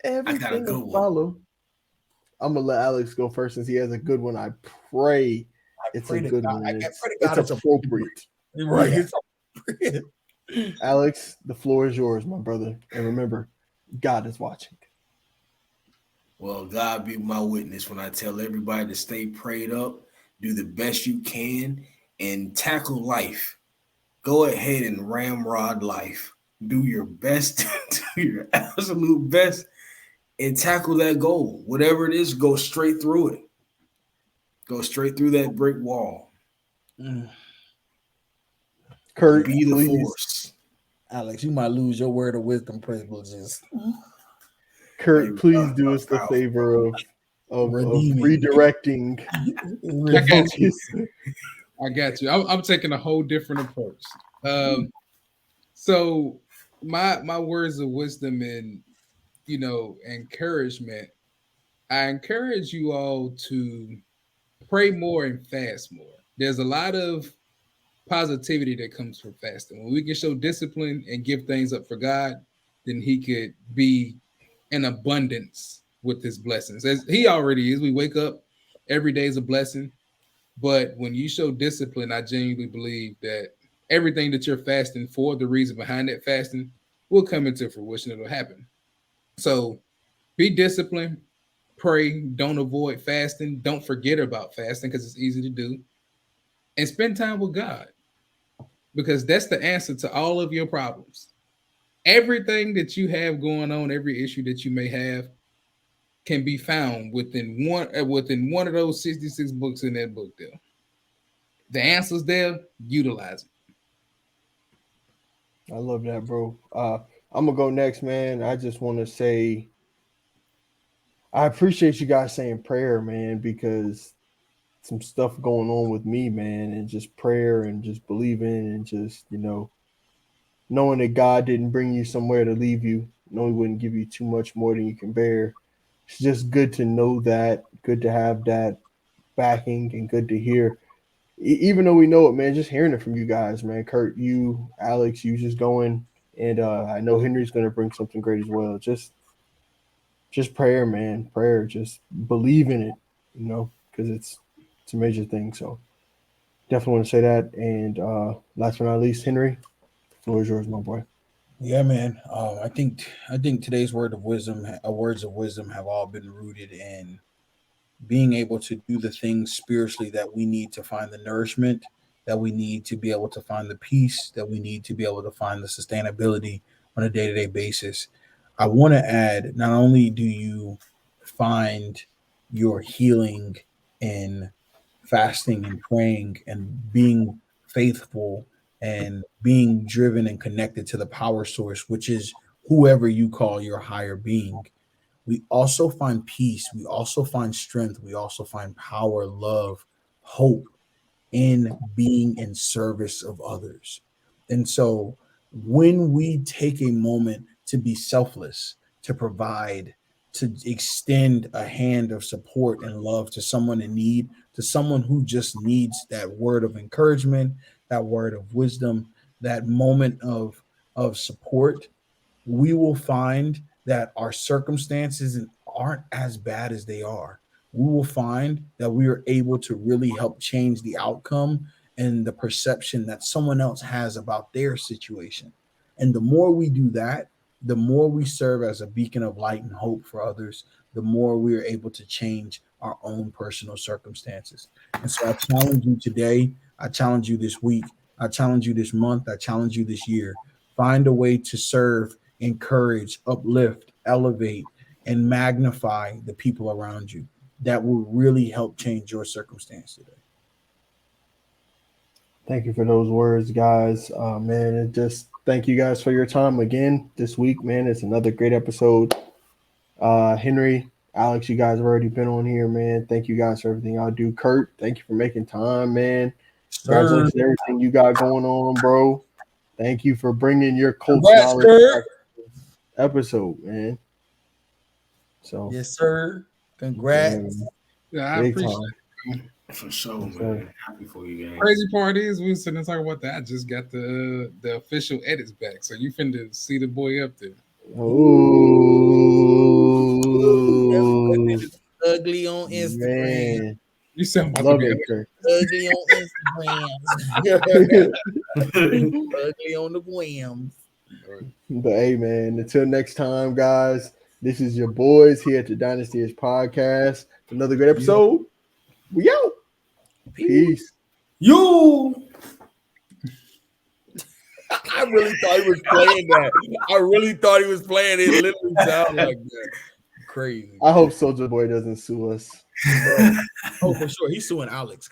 I got a Everything good will one. follow. I'm gonna let Alex go first since he has a good one. I pray I it's a pray to good God. one. I It's pray to it's God it's appropriate. right. Yeah. It's appropriate. Alex, the floor is yours, my brother. And remember, God is watching. Well, God be my witness when I tell everybody to stay prayed up, do the best you can, and tackle life. Go ahead and ramrod life. Do your best, do your absolute best, and tackle that goal. Whatever it is, go straight through it. Go straight through that brick wall Mm. and Kurt, be the please. force. Alex, you might lose your word of wisdom privileges. Hey, Kurt, please do us rough the house, favor bro. of Redeeming. redirecting I the got you. focus. I got you. I'm taking a whole different approach. Um, so my words of wisdom and encouragement. I encourage you all to pray more and fast more. There's a lot of positivity that comes from fasting. When we can show discipline and give things up for God, then He could be in abundance with His blessings, as He already is. We wake up every day is a blessing, but when you show discipline, I genuinely believe that everything that you're fasting for, the reason behind that fasting, will come into fruition. It'll happen. So be disciplined, pray, don't avoid fasting, don't forget about fasting because it's easy to do, and spend time with God because that's the answer to all of your problems. Everything that you have going on, every issue that you may have, can be found within one of those 66 books in that book. There, the answers there. Utilize it. I love that, bro. I'm gonna go next, man. I just want to say I appreciate you guys saying prayer, man, because some stuff going on with me, man, and just prayer and just believing and just knowing that God didn't bring you somewhere to leave you. No, He wouldn't give you too much more than you can bear. It's just good to know that, good to have that backing, and good to hear. Even though we know it, man, just hearing it from you guys, man. Kurt, you, Alex, you just going, and I know Henry's gonna bring something great as well. Just prayer, man, prayer. Just believe in it, because it's a major thing. So definitely want to say that. And last but not least, Henry, the floor is yours, my boy. Yeah, man. I think today's words of wisdom have all been rooted in being able to do the things spiritually that we need to find the nourishment, that we need to be able to find the peace, that we need to be able to find the sustainability on a day to day basis. I want to add, not only do you find your healing in fasting and praying and being faithful and being driven and connected to the power source, which is whoever you call your higher being, we also find peace. We also find strength. We also find power, love, hope in being in service of others. And so when we take a moment to be selfless, to provide, to extend a hand of support and love to someone in need, to someone who just needs that word of encouragement, that word of wisdom, that moment of support, we will find that our circumstances aren't as bad as they are. We will find that we are able to really help change the outcome and the perception that someone else has about their situation. And the more we do that, the more we serve as a beacon of light and hope for others, the more we are able to change our own personal circumstances. And so I challenge you today, I challenge you this week, I challenge you this month, I challenge you this year. Find a way to serve, encourage, uplift, elevate, and magnify the people around you. That will really help change your circumstance today. Thank you for those words, guys. Man, and just thank you guys for your time again this week, man. It's another great episode. Henry, Alex, you guys have already been on here, man. Thank you guys for everything y'all do. Kurt, thank you for making time, man. Sir, Congratulations on everything you got going on, bro. Thank you for bringing your Colts congrats, knowledge Kurt. back to this episode, man. So, Yes, sir. yeah, Congrats. man. Yeah, I Big appreciate time. it. For sure, sure. man. Happy for you guys. Crazy part is we were sitting and talking about that. I just got the official edits back, so you finna see the boy up there. Ooh, Ugly on Instagram. man, You sound about love to be. it, sir. Ugly on Instagram. Ugly on the whims. But hey, man, until next time, guys, this is your boys here at the Dynastyers podcast. Another great episode. We out. Peace. You. I really thought he was playing that. I really thought he was playing it. Literally sound like that. Crazy. I hope Soldier Boy doesn't sue us. Oh, for sure. He's suing Alex.